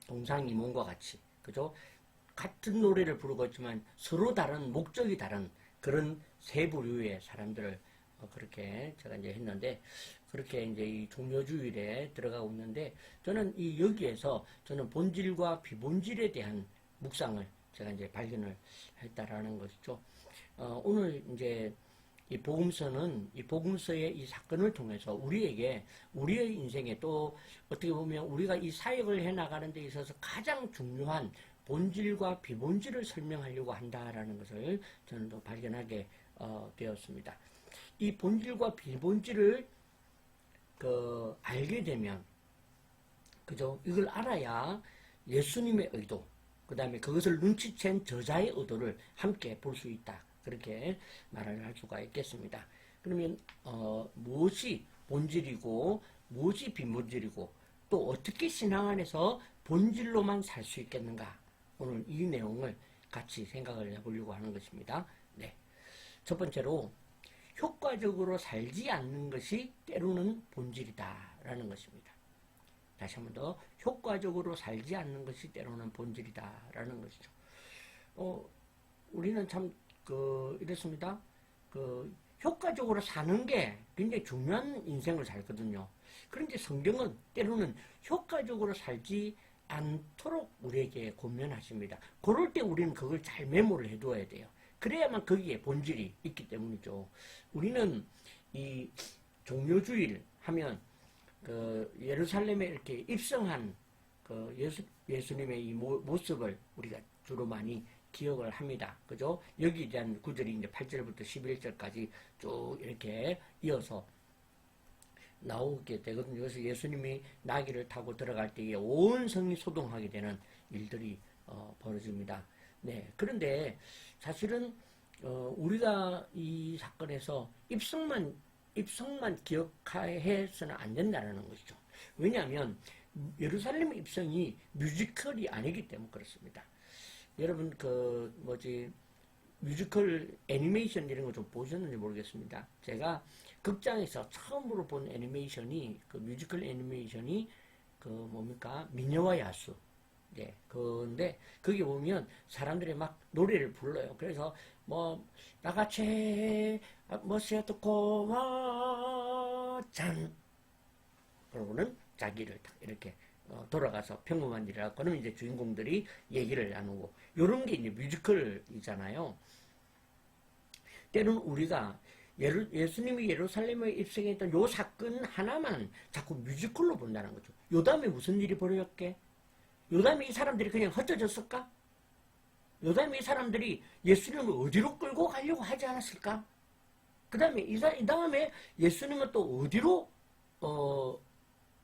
동상이몽과 같이, 그죠? 같은 노래를 부르고 있지만 서로 다른 목적이 다른 그런 세 부류의 사람들을 그렇게 제가 이제 했는데, 그렇게 이제 이 종려주일에 들어가고 있는데, 저는 여기에서 저는 본질과 비본질에 대한 묵상을 제가 이제 발견을 했다라는 것이죠. 오늘 이제 이 복음서는 이 복음서의 이 사건을 통해서 우리에게 우리의 인생에 또 어떻게 보면 우리가 이 사역을 해 나가는 데 있어서 가장 중요한 본질과 비본질을 설명하려고 한다라는 것을 저는 또 발견하게 되었습니다. 이 본질과 비본질을 알게 되면, 그죠? 이걸 알아야 예수님의 의도, 그 다음에 그것을 눈치챈 저자의 의도를 함께 볼 수 있다. 그렇게 말을 할 수가 있겠습니다. 그러면 무엇이 본질이고 무엇이 비본질이고 또 어떻게 신앙 안에서 본질로만 살 수 있겠는가? 오늘 이 내용을 같이 생각을 해보려고 하는 것입니다. 네. 첫 번째로 효과적으로 살지 않는 것이 때로는 본질이다라는 것입니다. 다시 한 번 더, 효과적으로 살지 않는 것이 때로는 본질이다라는 것이죠. 우리는 참 이렇습니다. 효과적으로 사는 게 굉장히 중요한 인생을 살거든요. 그런데 성경은 때로는 효과적으로 살지 않도록 우리에게 권면하십니다. 그럴 때 우리는 그걸 잘 메모를 해두어야 돼요. 그래야만 거기에 본질이 있기 때문이죠. 우리는 이 종료주일 하면 예루살렘에 이렇게 입성한 예수님의 이 모습을 우리가 주로 많이 기억을 합니다. 그죠? 여기에 대한 구절이 이제 8절부터 11절까지 쭉 이렇게 이어서 나오게 되거든요. 그래서 예수님이 나귀를 타고 들어갈 때에 온 성이 소동하게 되는 일들이 벌어집니다. 네. 그런데 사실은 우리가 이 사건에서 입성만 기억해서는 안 된다는 것이죠. 왜냐하면 예루살렘 입성이 뮤지컬이 아니기 때문에 그렇습니다. 여러분 뮤지컬 애니메이션 이런 거 좀 보셨는지 모르겠습니다. 제가 극장에서 처음으로 본 애니메이션이 뮤지컬 애니메이션이 뭡니까? 미녀와 야수. 네. 근데 거기 보면 사람들이 막 노래를 불러요. 그래서 나같이 멋있고 짠. 그러고는 자기를 딱 이렇게 돌아가서 평범한 일이라고 그러면 이제 주인공들이 얘기를 나누고 요런 게 이제 뮤지컬이잖아요. 때로는 우리가 예수님이 예루살렘에 입성했던 요 사건 하나만 자꾸 뮤지컬로 본다는 거죠. 요 다음에 무슨 일이 벌어졌게? 요 다음에 이 사람들이 그냥 흩어졌을까? 요 다음에 이 사람들이 예수님을 어디로 끌고 가려고 하지 않았을까? 그 다음에 이 다음에 예수님은 또 어디로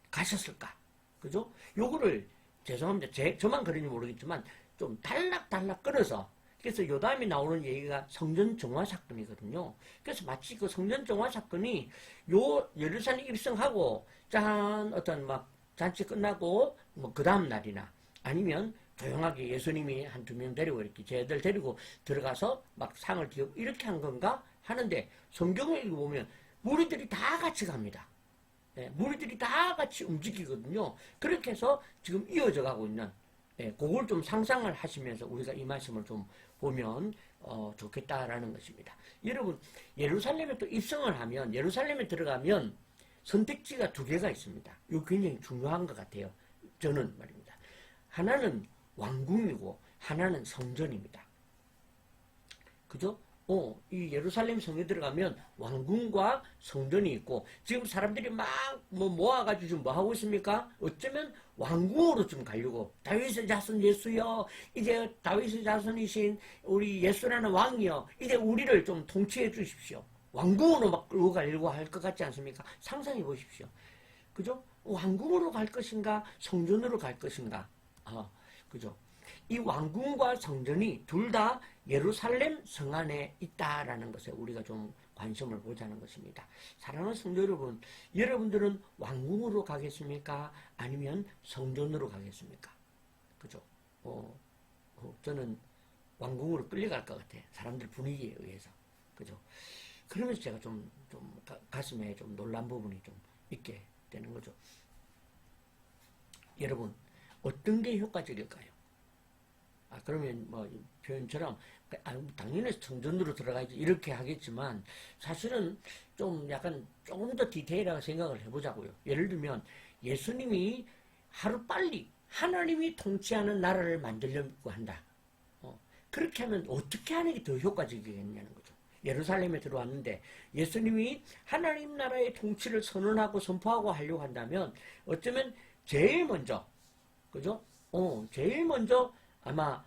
가셨을까? 그죠? 요거를 죄송합니다. 저만 그런지 모르겠지만 좀 단락단락 끊어서 그래서 요 다음에 나오는 얘기가 성전 정화 사건이거든요. 그래서 마치 그 성전 정화 사건이 요 예루살렘 입성하고 짠 어떤 막 잔치 끝나고 그 다음 날이나 아니면 조용하게 예수님이 한두 명 데리고 이렇게 쟤들 데리고 들어가서 막 상을 띄우고 이렇게 한 건가 하는데 성경을 읽어보면 무리들이 다 같이 갑니다. 네, 무리들이 다 같이 움직이거든요. 그렇게 해서 지금 이어져 가고 있는 그걸 좀 상상을 하시면서 우리가 이 말씀을 좀 보면 좋겠다라는 것입니다. 여러분 예루살렘에 또 입성을 하면 예루살렘에 들어가면 선택지가 두 개가 있습니다. 이거 굉장히 중요한 것 같아요. 저는 말입니다. 하나는 왕궁이고 하나는 성전입니다. 그죠? 이 예루살렘 성에 들어가면 왕궁과 성전이 있고 지금 사람들이 막 모아가지고 지금 뭐 하고 있습니까? 어쩌면 왕궁으로 좀 가려고 다윗의 자손 예수여 이제 다윗의 자손이신 우리 예수라는 왕이여 이제 우리를 좀 통치해 주십시오. 왕궁으로 막 끌고 가려고 할 것 같지 않습니까? 상상해 보십시오. 그죠? 왕궁으로 갈 것인가 성전으로 갈 것인가 그죠? 이 왕궁과 성전이 둘 다 예루살렘 성 안에 있다라는 것에 우리가 좀 관심을 보자는 것입니다. 사랑하는 성도 여러분, 여러분들은 왕궁으로 가겠습니까? 아니면 성전으로 가겠습니까? 그죠? 저는 왕궁으로 끌려갈 것 같아요. 사람들 분위기에 의해서. 그죠? 그러면서 제가 좀 가슴에 좀 놀란 부분이 좀 있게 되는 거죠. 여러분, 어떤 게 효과적일까요? 그러면 표현처럼 당연히 성전으로 들어가야지 이렇게 하겠지만 사실은 좀 약간 조금 더 디테일하게 생각을 해보자고요. 예를 들면 예수님이 하루빨리 하나님이 통치하는 나라를 만들려고 한다. 그렇게 하면 어떻게 하는 게 더 효과적이겠냐는 거죠. 예루살렘에 들어왔는데 예수님이 하나님 나라의 통치를 선언하고 선포하고 하려고 한다면 어쩌면 제일 먼저 그죠? 제일 먼저 아마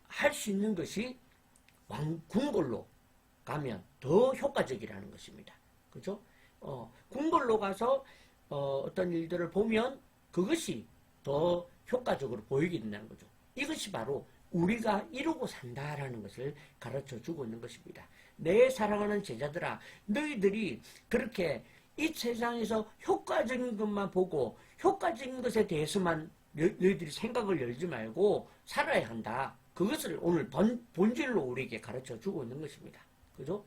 할 수 있는 것이 궁궐로 가면 더 효과적이라는 것입니다. 그죠? 궁궐로 가서 어떤 일들을 보면 그것이 더 효과적으로 보이게 된다는 거죠. 이것이 바로 우리가 이루고 산다라는 것을 가르쳐 주고 있는 것입니다. 내 사랑하는 제자들아, 너희들이 그렇게 이 세상에서 효과적인 것만 보고 효과적인 것에 대해서만 너희들이 생각을 열지 말고 살아야 한다. 그것을 오늘 본질로 우리에게 가르쳐 주고 있는 것입니다. 그죠?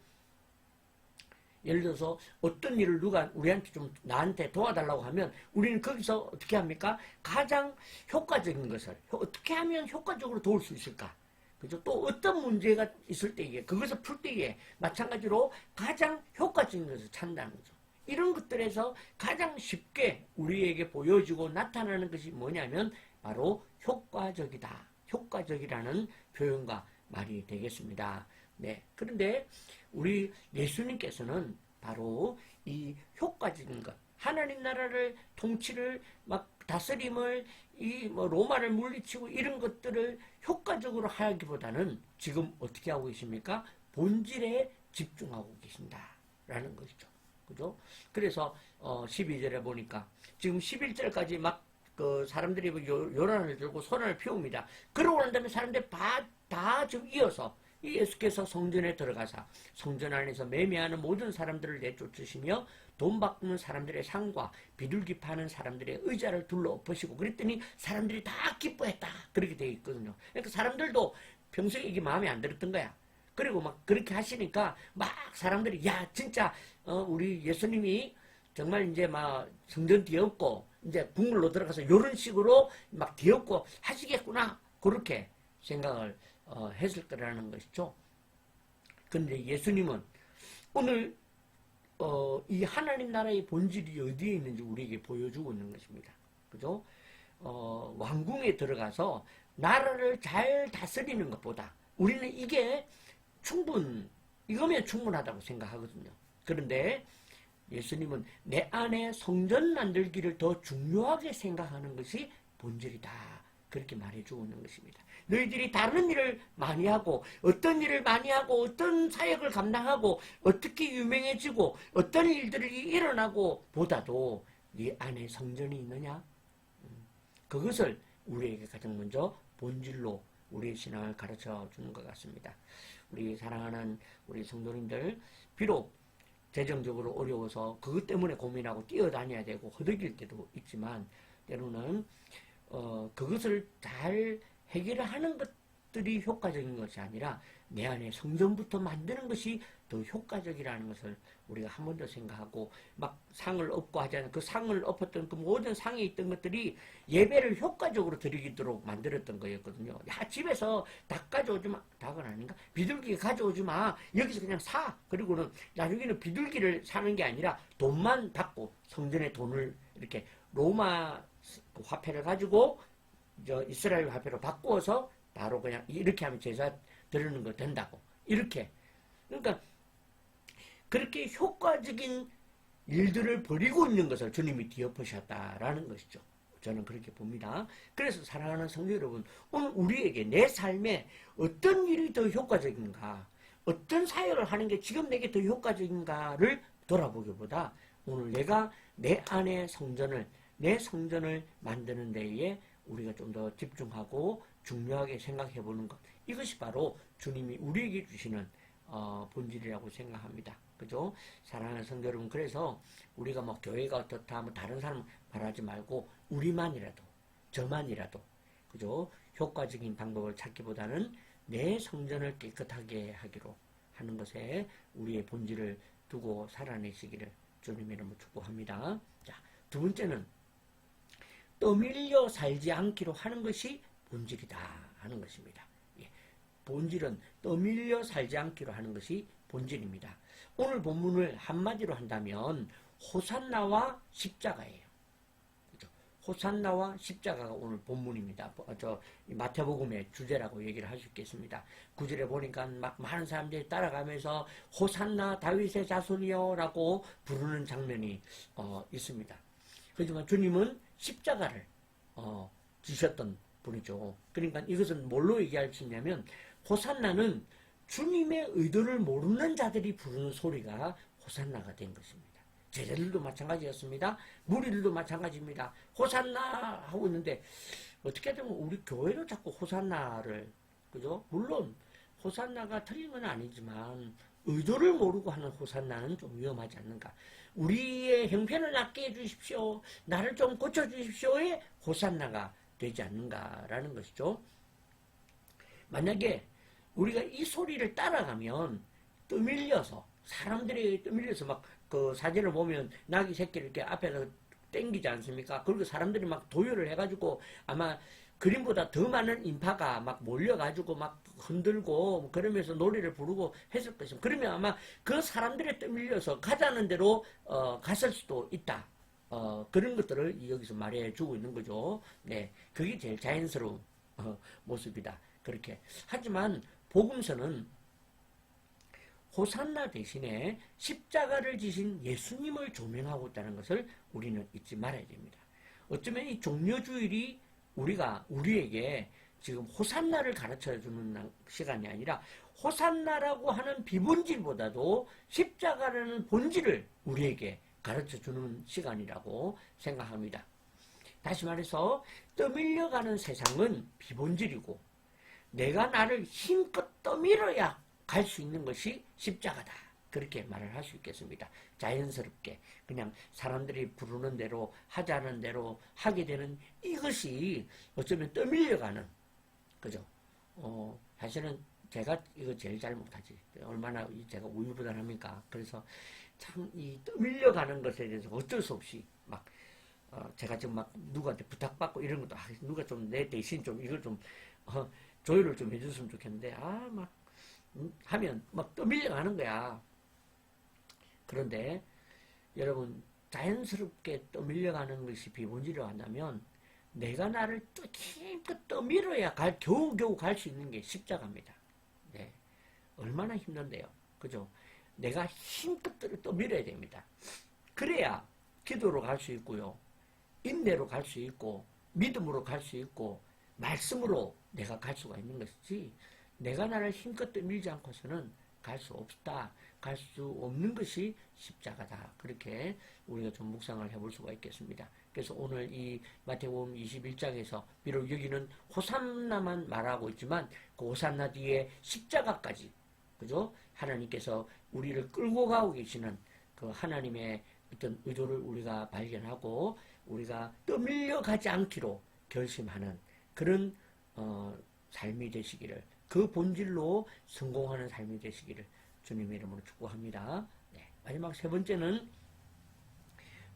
예를 들어서 어떤 일을 누가 우리한테 좀 나한테 도와달라고 하면 우리는 거기서 어떻게 합니까? 가장 효과적인 것을 어떻게 하면 효과적으로 도울 수 있을까? 그죠? 또 어떤 문제가 있을 때에 그것을 풀 때에 마찬가지로 가장 효과적인 것을 찾는다는 거죠. 이런 것들에서 가장 쉽게 우리에게 보여지고 나타나는 것이 뭐냐면 바로 효과적이다. 효과적이라는 표현과 말이 되겠습니다. 네. 그런데 우리 예수님께서는 바로 이 효과적인 것, 하나님 나라를 통치를 막 다스림을 이 뭐 로마를 물리치고 이런 것들을 효과적으로 하기보다는 지금 어떻게 하고 계십니까? 본질에 집중하고 계신다라는 것이죠. 그죠? 그래서 12절에 보니까 지금 11절까지 막 그 사람들이 요란을 들고 소란을 피웁니다. 그러고 난 다음에 사람들이 다 지금 이어서 이 예수께서 성전에 들어가사 성전 안에서 매매하는 모든 사람들을 내쫓으시며 돈 바꾸는 사람들의 상과 비둘기 파는 사람들의 의자를 둘러 엎으시고 그랬더니 사람들이 다 기뻐했다. 그렇게 되어 있거든요. 그러니까 사람들도 평소에 이게 마음에 안 들었던 거야. 그리고 막 그렇게 하시니까 막 사람들이 야 진짜 우리 예수님이 정말 이제 막 성전 뒤엎고 이제 궁궐로 들어가서 요런 식으로 막 뒤엎고 하시겠구나. 그렇게 생각을 했을 거라는 것이죠. 그런데 예수님은 오늘 이 하나님 나라의 본질이 어디에 있는지 우리에게 보여주고 있는 것입니다. 그죠? 왕궁에 들어가서 나라를 잘 다스리는 것보다 우리는 이게 이거면 충분하다고 생각하거든요. 그런데 예수님은 내 안에 성전 만들기를 더 중요하게 생각하는 것이 본질이다. 그렇게 말해주고 있는 것입니다. 너희들이 다른 일을 많이 하고 어떤 일을 많이 하고 어떤 사역을 감당하고 어떻게 유명해지고 어떤 일들이 일어나고 보다도 네 안에 성전이 있느냐? 그것을 우리에게 가장 먼저 본질로 우리의 신앙을 가르쳐 주는 것 같습니다. 우리 사랑하는 우리 성도님들 비록 재정적으로 어려워서 그것 때문에 고민하고 뛰어다녀야 되고 허덕일 때도 있지만 때로는 그것을 잘 해결을 하는 것들이 효과적인 것이 아니라 내 안에 성전부터 만드는 것이 더 효과적이라는 것을 우리가 한 번 더 생각하고 막 상을 엎고 하잖아요. 그 상을 엎었던 그 모든 상에 있던 것들이 예배를 효과적으로 드리도록 만들었던 거였거든요. 야 집에서 닭 가져오지 마. 닭은 아닌가? 비둘기 가져오지 마. 여기서 그냥 사. 그리고는 나중에는 비둘기를 사는 게 아니라 돈만 받고 성전에 돈을 이렇게 로마 화폐를 가지고 이스라엘 화폐로 바꾸어서 바로 그냥 이렇게 하면 제사 드리는 거 된다고. 이렇게. 그러니까 그렇게 효과적인 일들을 벌이고 있는 것을 주님이 뒤엎으셨다라는 것이죠. 저는 그렇게 봅니다. 그래서 사랑하는 성도 여러분, 오늘 우리에게 내 삶에 어떤 일이 더 효과적인가, 어떤 사역을 하는 게 지금 내게 더 효과적인가를 돌아보기보다 오늘 내가 내 안에 내 성전을 만드는 데에 우리가 좀 더 집중하고 중요하게 생각해 보는 것. 이것이 바로 주님이 우리에게 주시는 본질이라고 생각합니다. 그죠? 사랑하는 성도 여러분, 그래서 우리가 뭐 교회가 어떻다, 뭐 다른 사람 말하지 말고 우리만이라도, 저만이라도, 그죠? 효과적인 방법을 찾기보다는 내 성전을 깨끗하게 하기로 하는 것에 우리의 본질을 두고 살아내시기를 주님의 이름으로 축복합니다. 자, 두 번째는 떠밀려 살지 않기로 하는 것이 본질이다 하는 것입니다. 예, 본질은 떠밀려 살지 않기로 하는 것이 본질입니다. 오늘 본문을 한마디로 한다면 호산나와 십자가예요. 그렇죠? 호산나와 십자가가 오늘 본문입니다. 마태복음의 주제라고 얘기를 할 수 있겠습니다. 9절에 보니까 막 많은 사람들이 따라가면서 호산나 다윗의 자손이여 라고 부르는 장면이 있습니다. 그렇지만 주님은 십자가를 지셨던 분이죠. 그러니까 이것은 뭘로 얘기할 수 있냐면 호산나는 주님의 의도를 모르는 자들이 부르는 소리가 호산나가 된 것입니다. 제자들도 마찬가지였습니다. 무리들도 마찬가지입니다. 호산나 하고 있는데 어떻게 되면 우리 교회로 자꾸 호산나를, 그죠? 물론 호산나가 틀린 건 아니지만 의도를 모르고 하는 호산나는 좀 위험하지 않는가. 우리의 형편을 낫게 해주십시오. 나를 좀 고쳐주십시오의 호산나가 되지 않는가라는 것이죠. 만약에 우리가 이 소리를 따라가면 떠밀려서 사람들이 떠밀려서 막 그 사진을 보면 나귀 새끼를 이렇게 앞에서 땡기지 않습니까? 그리고 사람들이 막 도열을 해가지고 아마 그림보다 더 많은 인파가 막 몰려가지고 막 흔들고 그러면서 노래를 부르고 했을 것입니다. 그러면 아마 그 사람들에 떠밀려서 가자는 대로 갔을 수도 있다. 그런 것들을 여기서 말해 주고 있는 거죠. 네, 그게 제일 자연스러운 모습이다. 그렇게. 하지만 복음서는 호산나 대신에 십자가를 지신 예수님을 조명하고 있다는 것을 우리는 잊지 말아야 됩니다. 어쩌면 이 종려주일이 우리에게 지금 호산나를 가르쳐주는 시간이 아니라 호산나라고 하는 비본질보다도 십자가라는 본질을 우리에게 가르쳐주는 시간이라고 생각합니다. 다시 말해서 떠밀려가는 세상은 비본질이고 내가 나를 힘껏 떠밀어야 갈 수 있는 것이 십자가다. 그렇게 말을 할 수 있겠습니다. 자연스럽게 그냥 사람들이 부르는 대로 하자는 대로 하게 되는 이것이 어쩌면 떠밀려가는 그죠? 사실은 제가 이거 제일 잘못하지. 얼마나 제가 우유부단합니까? 그래서 참 이 떠밀려가는 것에 대해서 어쩔 수 없이 막 제가 지금 막 누구한테 부탁받고 이런 것도 누가 좀 내 대신 좀 이걸 좀 조율을 좀 해줬으면 좋겠는데 막 하면 막 떠밀려가는 거야. 그런데 여러분 자연스럽게 떠밀려가는 것이 비본질이라고 한다면 내가 나를 힘껏 떠밀어야 겨우겨우 갈 수 있는 게 십자가입니다. 네. 얼마나 힘든데요. 그죠? 내가 힘껏 떠밀어야 됩니다. 그래야 기도로 갈 수 있고요. 인내로 갈 수 있고 믿음으로 갈 수 있고 말씀으로 내가 갈 수가 있는 것이지 내가 나를 힘껏 떠밀지 않고서는 갈 수 없다. 갈 수 없는 것이 십자가다. 그렇게 우리가 좀 묵상을 해볼 수가 있겠습니다. 그래서 오늘 이 마태복음 21장에서 비록 여기는 호산나만 말하고 있지만 그 호산나 뒤에 십자가까지 그죠? 하나님께서 우리를 끌고 가고 계시는 그 하나님의 어떤 의도를 우리가 발견하고 우리가 떠밀려 가지 않기로 결심하는 그런 삶이 되시기를 그 본질로 성공하는 삶이 되시기를 주님의 이름으로 축복합니다. 네. 마지막 세 번째는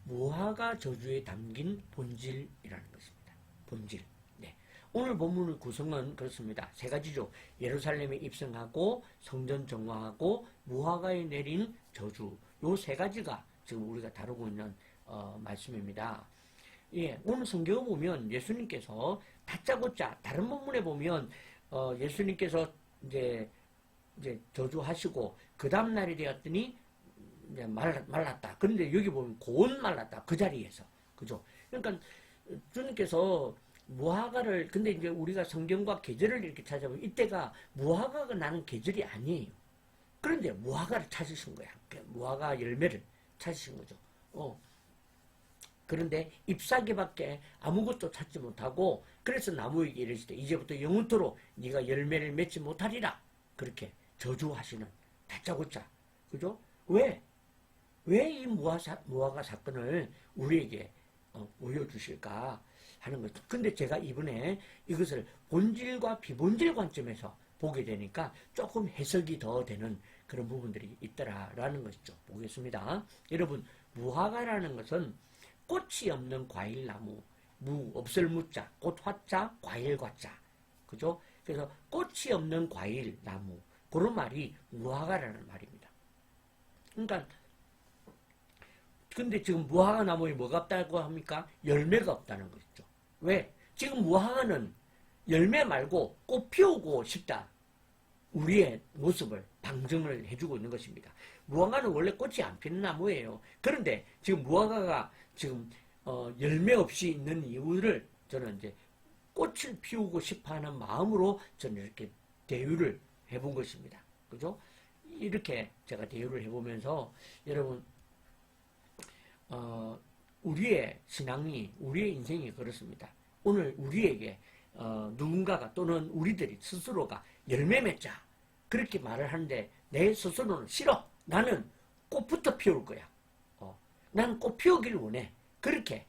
무화과 저주에 담긴 본질이라는 것입니다. 본질. 네. 오늘 본문의 구성은 그렇습니다. 세 가지죠. 예루살렘에 입성하고 성전 정화하고 무화과에 내린 저주. 요 세 가지가 지금 우리가 다루고 있는 말씀입니다. 예, 오늘 성경을 보면 예수님께서 다짜고짜 다른 본문에 보면 예수님께서 이제 저주하시고 그 다음 날이 되었더니 이제 말랐다. 그런데 여기 보면 곧 말랐다. 그 자리에서. 그죠? 그러니까 주님께서 무화과를 근데 이제 우리가 성경과 계절을 이렇게 찾아보면 이때가 무화과가 나는 계절이 아니에요. 그런데 무화과를 찾으신 거야. 무화과 열매를 찾으신 거죠. 그런데 잎사귀밖에 아무것도 찾지 못하고 그래서 나무에게 이르시되 이제부터 영원토록 네가 열매를 맺지 못하리라. 그렇게 저주하시는 다짜고짜. 그죠? 왜 이 무화과 사건을 우리에게 보여주실까 하는 거죠. 근데 제가 이번에 이것을 본질과 비본질 관점에서 보게 되니까 조금 해석이 더 되는 그런 부분들이 있더라라는 것이죠. 보겠습니다. 여러분 무화과라는 것은 꽃이 없는 과일나무, 없을 무자, 꽃 화자, 과일 과자. 그죠? 그래서 꽃이 없는 과일나무. 그런 말이 무화과라는 말입니다. 그러니까, 근데 지금 무화과 나무에 뭐가 없다고 합니까? 열매가 없다는 것이죠. 왜? 지금 무화과는 열매 말고 꽃 피우고 싶다. 우리의 모습을 방증을 해주고 있는 것입니다. 무화과는 원래 꽃이 안 피는 나무예요. 그런데 지금 무화과가 지금 열매 없이 있는 이유를 저는 이제 꽃을 피우고 싶어하는 마음으로 저는 이렇게 대유를 해본 것입니다. 그죠? 이렇게 제가 대유를 해보면서 여러분 우리의 신앙이 우리의 인생이 그렇습니다. 오늘 우리에게 누군가가 또는 우리들이 스스로가 열매 맺자 그렇게 말을 하는데 내 스스로는 싫어. 나는 꽃부터 피울 거야. 나는 꽃 피우기를 원해. 그렇게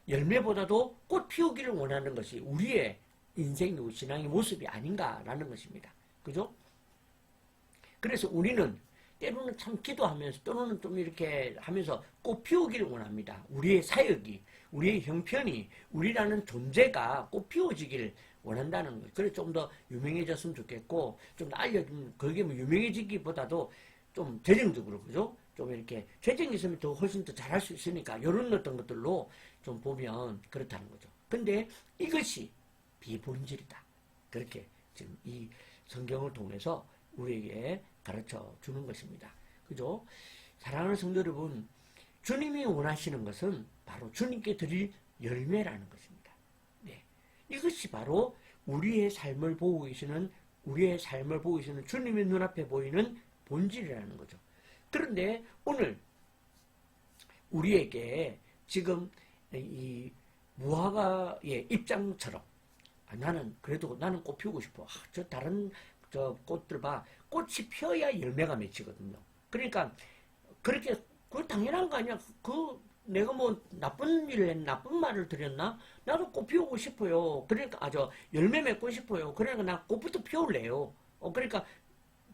열매보다도 꽃 피우기를 원하는 것이 우리의 인생이고 신앙의 모습이 아닌가라는 것입니다. 그죠? 그래서 우리는 때로는 참 기도하면서 또는 좀 이렇게 하면서 꽃 피우기를 원합니다. 우리의 사역이, 우리의 형편이, 우리라는 존재가 꽃 피워지기를 원한다는 거예요. 그래서 좀 더 유명해졌으면 좋겠고, 좀 더 알려주면, 그게 뭐 유명해지기보다도 좀 재정적으로, 그죠? 좀 이렇게 재정이 있으면 더 훨씬 더 잘할 수 있으니까, 이런 어떤 것들로 좀 보면 그렇다는 거죠. 근데 이것이 비본질이다. 그렇게 지금 이 성경을 통해서 우리에게 가르쳐 주는 것입니다. 그죠? 사랑하는 성도 여러분, 주님이 원하시는 것은 바로 주님께 드릴 열매라는 것입니다. 네. 이것이 바로 우리의 삶을 보고 계시는 주님의 눈앞에 보이는 본질이라는 거죠. 그런데 오늘 우리에게 지금 이 무화과의 입장처럼 나는 꽃 피우고 싶어. 저 다른 꽃들 봐. 꽃이 피어야 열매가 맺히거든요. 그러니까 그렇게 그 당연한 거 아니야. 내가 뭐 나쁜 말을 드렸나? 나도 꽃 피우고 싶어요. 그러니까 열매 맺고 싶어요. 그러니까 나 꽃부터 피울래요. 그러니까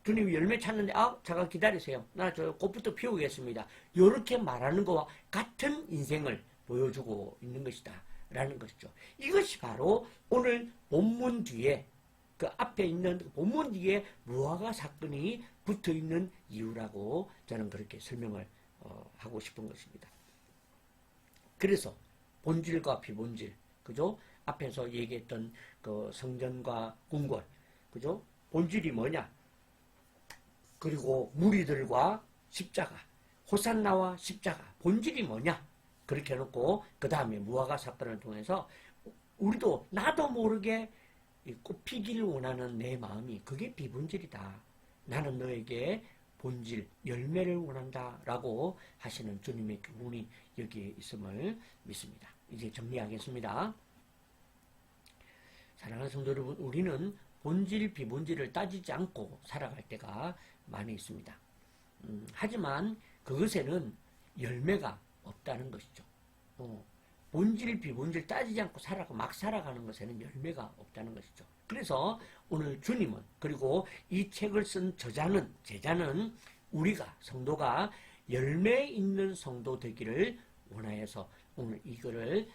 주님이 열매 찾는데 잠깐 기다리세요. 나 저 꽃부터 피우겠습니다. 이렇게 말하는 거와 같은 인생을 보여주고 있는 것이다. 라는 것이죠. 이것이 바로 오늘 본문 뒤에 그 앞에 있는 본문 뒤에 무화과 사건이 붙어 있는 이유라고 저는 그렇게 설명을 하고 싶은 것입니다. 그래서 본질과 비본질, 그죠? 앞에서 얘기했던 그 성전과 궁궐, 그죠? 본질이 뭐냐? 그리고 무리들과 십자가, 호산나와 십자가, 본질이 뭐냐? 그렇게 해놓고 그 다음에 무화과 사건을 통해서 우리도 나도 모르게 꽃피기를 원하는 내 마음이 그게 비본질이다. 나는 너에게 본질, 열매를 원한다 라고 하시는 주님의 교훈이 여기에 있음을 믿습니다. 이제 정리하겠습니다. 사랑하는 성도 여러분, 우리는 본질, 비본질을 따지지 않고 살아갈 때가 많이 있습니다. 하지만 그것에는 열매가 없다는 것이죠. 본질, 비본질 따지지 않고 막 살아가는 것에는 열매가 없다는 것이죠. 그래서 오늘 주님은, 그리고 이 책을 쓴 제자는 우리가, 성도가 열매 있는 성도 되기를 원하여서 오늘 이거를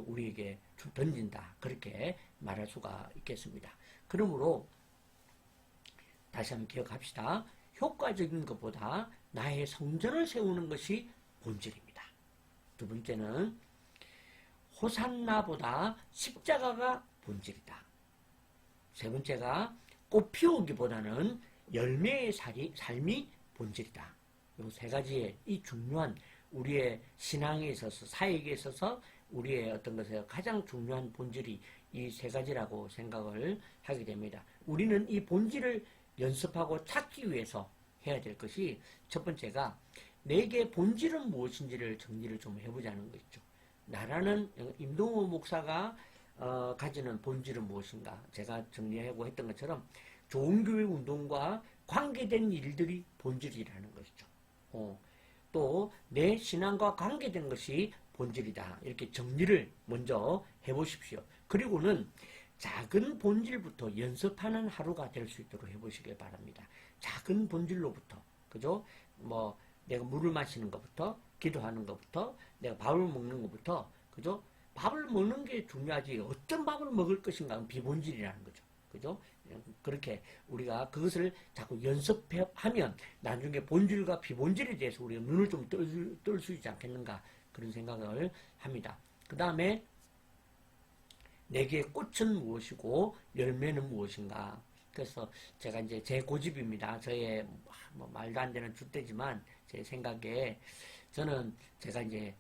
우리에게 던진다. 그렇게 말할 수가 있겠습니다. 그러므로 다시 한번 기억합시다. 효과적인 것보다 나의 성전을 세우는 것이 본질입니다. 두 번째는 호산나보다 십자가가 본질이다. 세 번째가 꽃 피우기보다는 열매의 삶이 본질이다. 이 세 가지의 이 중요한 우리의 신앙에 있어서, 사역에 있어서 우리의 어떤 것에 가장 중요한 본질이 이 세 가지라고 생각을 하게 됩니다. 우리는 이 본질을 연습하고 찾기 위해서 해야 될 것이, 첫 번째가 내게 본질은 무엇인지를 정리를 좀 해보자는 것이죠. 나라는 임동호 목사가 가지는 본질은 무엇인가? 제가 정리하고 했던 것처럼 좋은 교회 운동과 관계된 일들이 본질이라는 것이죠. 또 내 신앙과 관계된 것이 본질이다. 이렇게 정리를 먼저 해보십시오. 그리고는 작은 본질부터 연습하는 하루가 될 수 있도록 해보시길 바랍니다. 작은 본질로부터, 그죠? 내가 물을 마시는 것부터, 기도하는 것부터, 내가 밥을 먹는 것부터, 그죠? 밥을 먹는 게 중요하지, 어떤 밥을 먹을 것인가는 비본질이라는 거죠. 그죠? 그렇게 우리가 그것을 자꾸 연습하면 나중에 본질과 비본질에 대해서 우리가 눈을 좀 뜰 수 있지 않겠는가, 그런 생각을 합니다. 그 다음에 내게 꽃은 무엇이고 열매는 무엇인가. 그래서 제가 이제 제 고집입니다. 저의 말도 안 되는 줏대지만 제 생각에 저는 제가 이제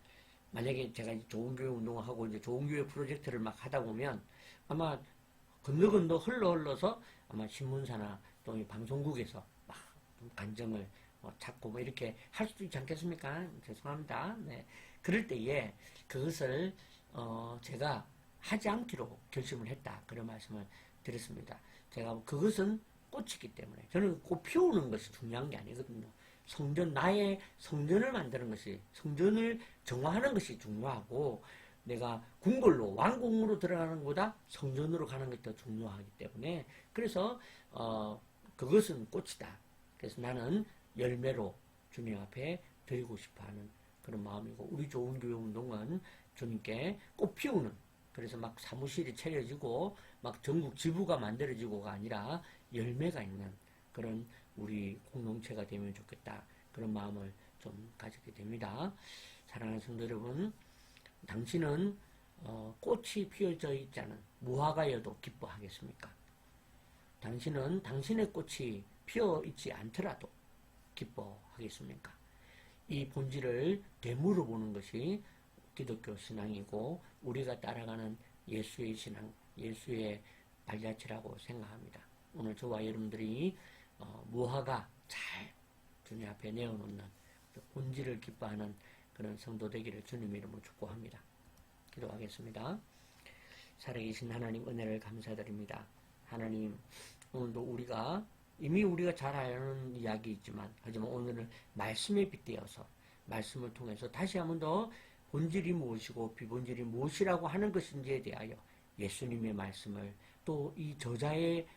만약에 제가 좋은 교회 운동을 하고 이제 좋은 교회 프로젝트를 막 하다 보면 아마 건너건너 흘러서 아마 신문사나 또 방송국에서 막 간증을 찾고 이렇게 할 수도 있지 않겠습니까? 죄송합니다. 네. 그럴 때에 그것을 제가 하지 않기로 결심을 했다. 그런 말씀을 드렸습니다. 제가 그것은 꽃이기 때문에 저는 꽃 피우는 것이 중요한 게 아니거든요. 나의 성전을 만드는 것이, 성전을 정화하는 것이 중요하고, 내가 궁궐로, 왕궁으로 들어가는 것보다 성전으로 가는 것이 더 중요하기 때문에, 그래서 그것은 꽃이다. 그래서 나는 열매로 주님 앞에 드리고 싶어하는 그런 마음이고, 우리 좋은 교회 운동은 주님께 꽃 피우는, 그래서 막 사무실이 차려지고 막 전국 지부가 만들어지고가 아니라 열매가 있는 그런 우리 공동체가 되면 좋겠다, 그런 마음을 좀 가지게 됩니다. 사랑하는 성도 여러분, 당신은 꽃이 피어져 있지 않은 무화과여도 기뻐하겠습니까? 당신은 당신의 꽃이 피어 있지 않더라도 기뻐하겠습니까? 이 본질을 되물어 보는 것이 기독교 신앙이고, 우리가 따라가는 예수의 신앙, 예수의 발자취라고 생각합니다. 오늘 저와 여러분들이 무화과 잘 주님 앞에 내어놓는 본질을 기뻐하는 그런 성도 되기를 주님 이름으로 축복합니다. 기도하겠습니다. 살아계신 하나님, 은혜를 감사드립니다. 하나님, 오늘도 이미 우리가 잘 아는 이야기이지만, 하지만 오늘은 말씀에 빗대어서 말씀을 통해서 다시 한번 더 본질이 무엇이고 비본질이 무엇이라고 하는 것인지에 대하여 예수님의 말씀을, 또 이 저자의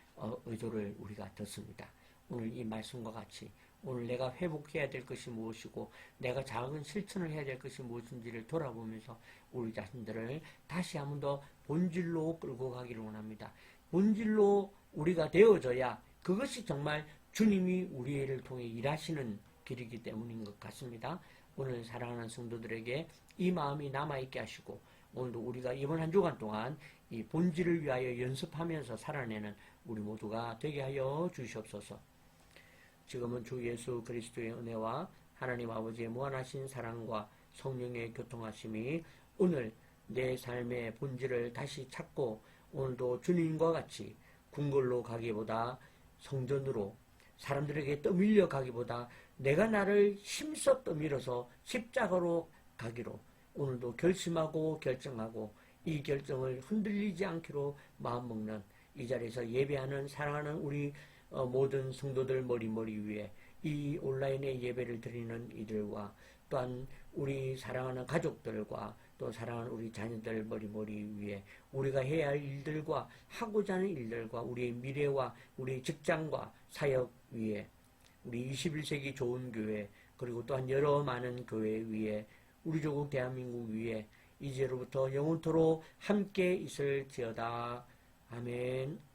의도를 우리가 듣습니다. 오늘 이 말씀과 같이 오늘 내가 회복해야 될 것이 무엇이고 내가 작은 실천을 해야 될 것이 무엇인지를 돌아보면서 우리 자신들을 다시 한번 더 본질로 끌고 가기를 원합니다. 본질로 우리가 되어져야 그것이 정말 주님이 우리를 통해 일하시는 길이기 때문인 것 같습니다. 오늘 사랑하는 성도들에게 이 마음이 남아있게 하시고, 오늘도 우리가 이번 한 주간 동안 이 본질을 위하여 연습하면서 살아내는 우리 모두가 되게 하여 주시옵소서. 지금은 주 예수 그리스도의 은혜와 하나님 아버지의 무한하신 사랑과 성령의 교통하심이 오늘 내 삶의 본질을 다시 찾고, 오늘도 주님과 같이 궁궐로 가기보다 성전으로, 사람들에게 떠밀려 가기보다 내가 나를 힘써 떠밀어서 십자가로 가기로 오늘도 결심하고 결정하고, 이 결정을 흔들리지 않기로 마음먹는 이 자리에서 예배하는 사랑하는 우리 모든 성도들 머리 위에 이 온라인에 예배를 드리는 이들과, 또한 우리 사랑하는 가족들과 또 사랑하는 우리 자녀들 머리 위에 우리가 해야 할 일들과 하고자 하는 일들과 우리의 미래와 우리 직장과 사역 위에, 우리 21세기 좋은 교회, 그리고 또한 여러 많은 교회 위에, 우리 조국 대한민국 위에 이제로부터 영원토록 함께 있을지어다. 아멘.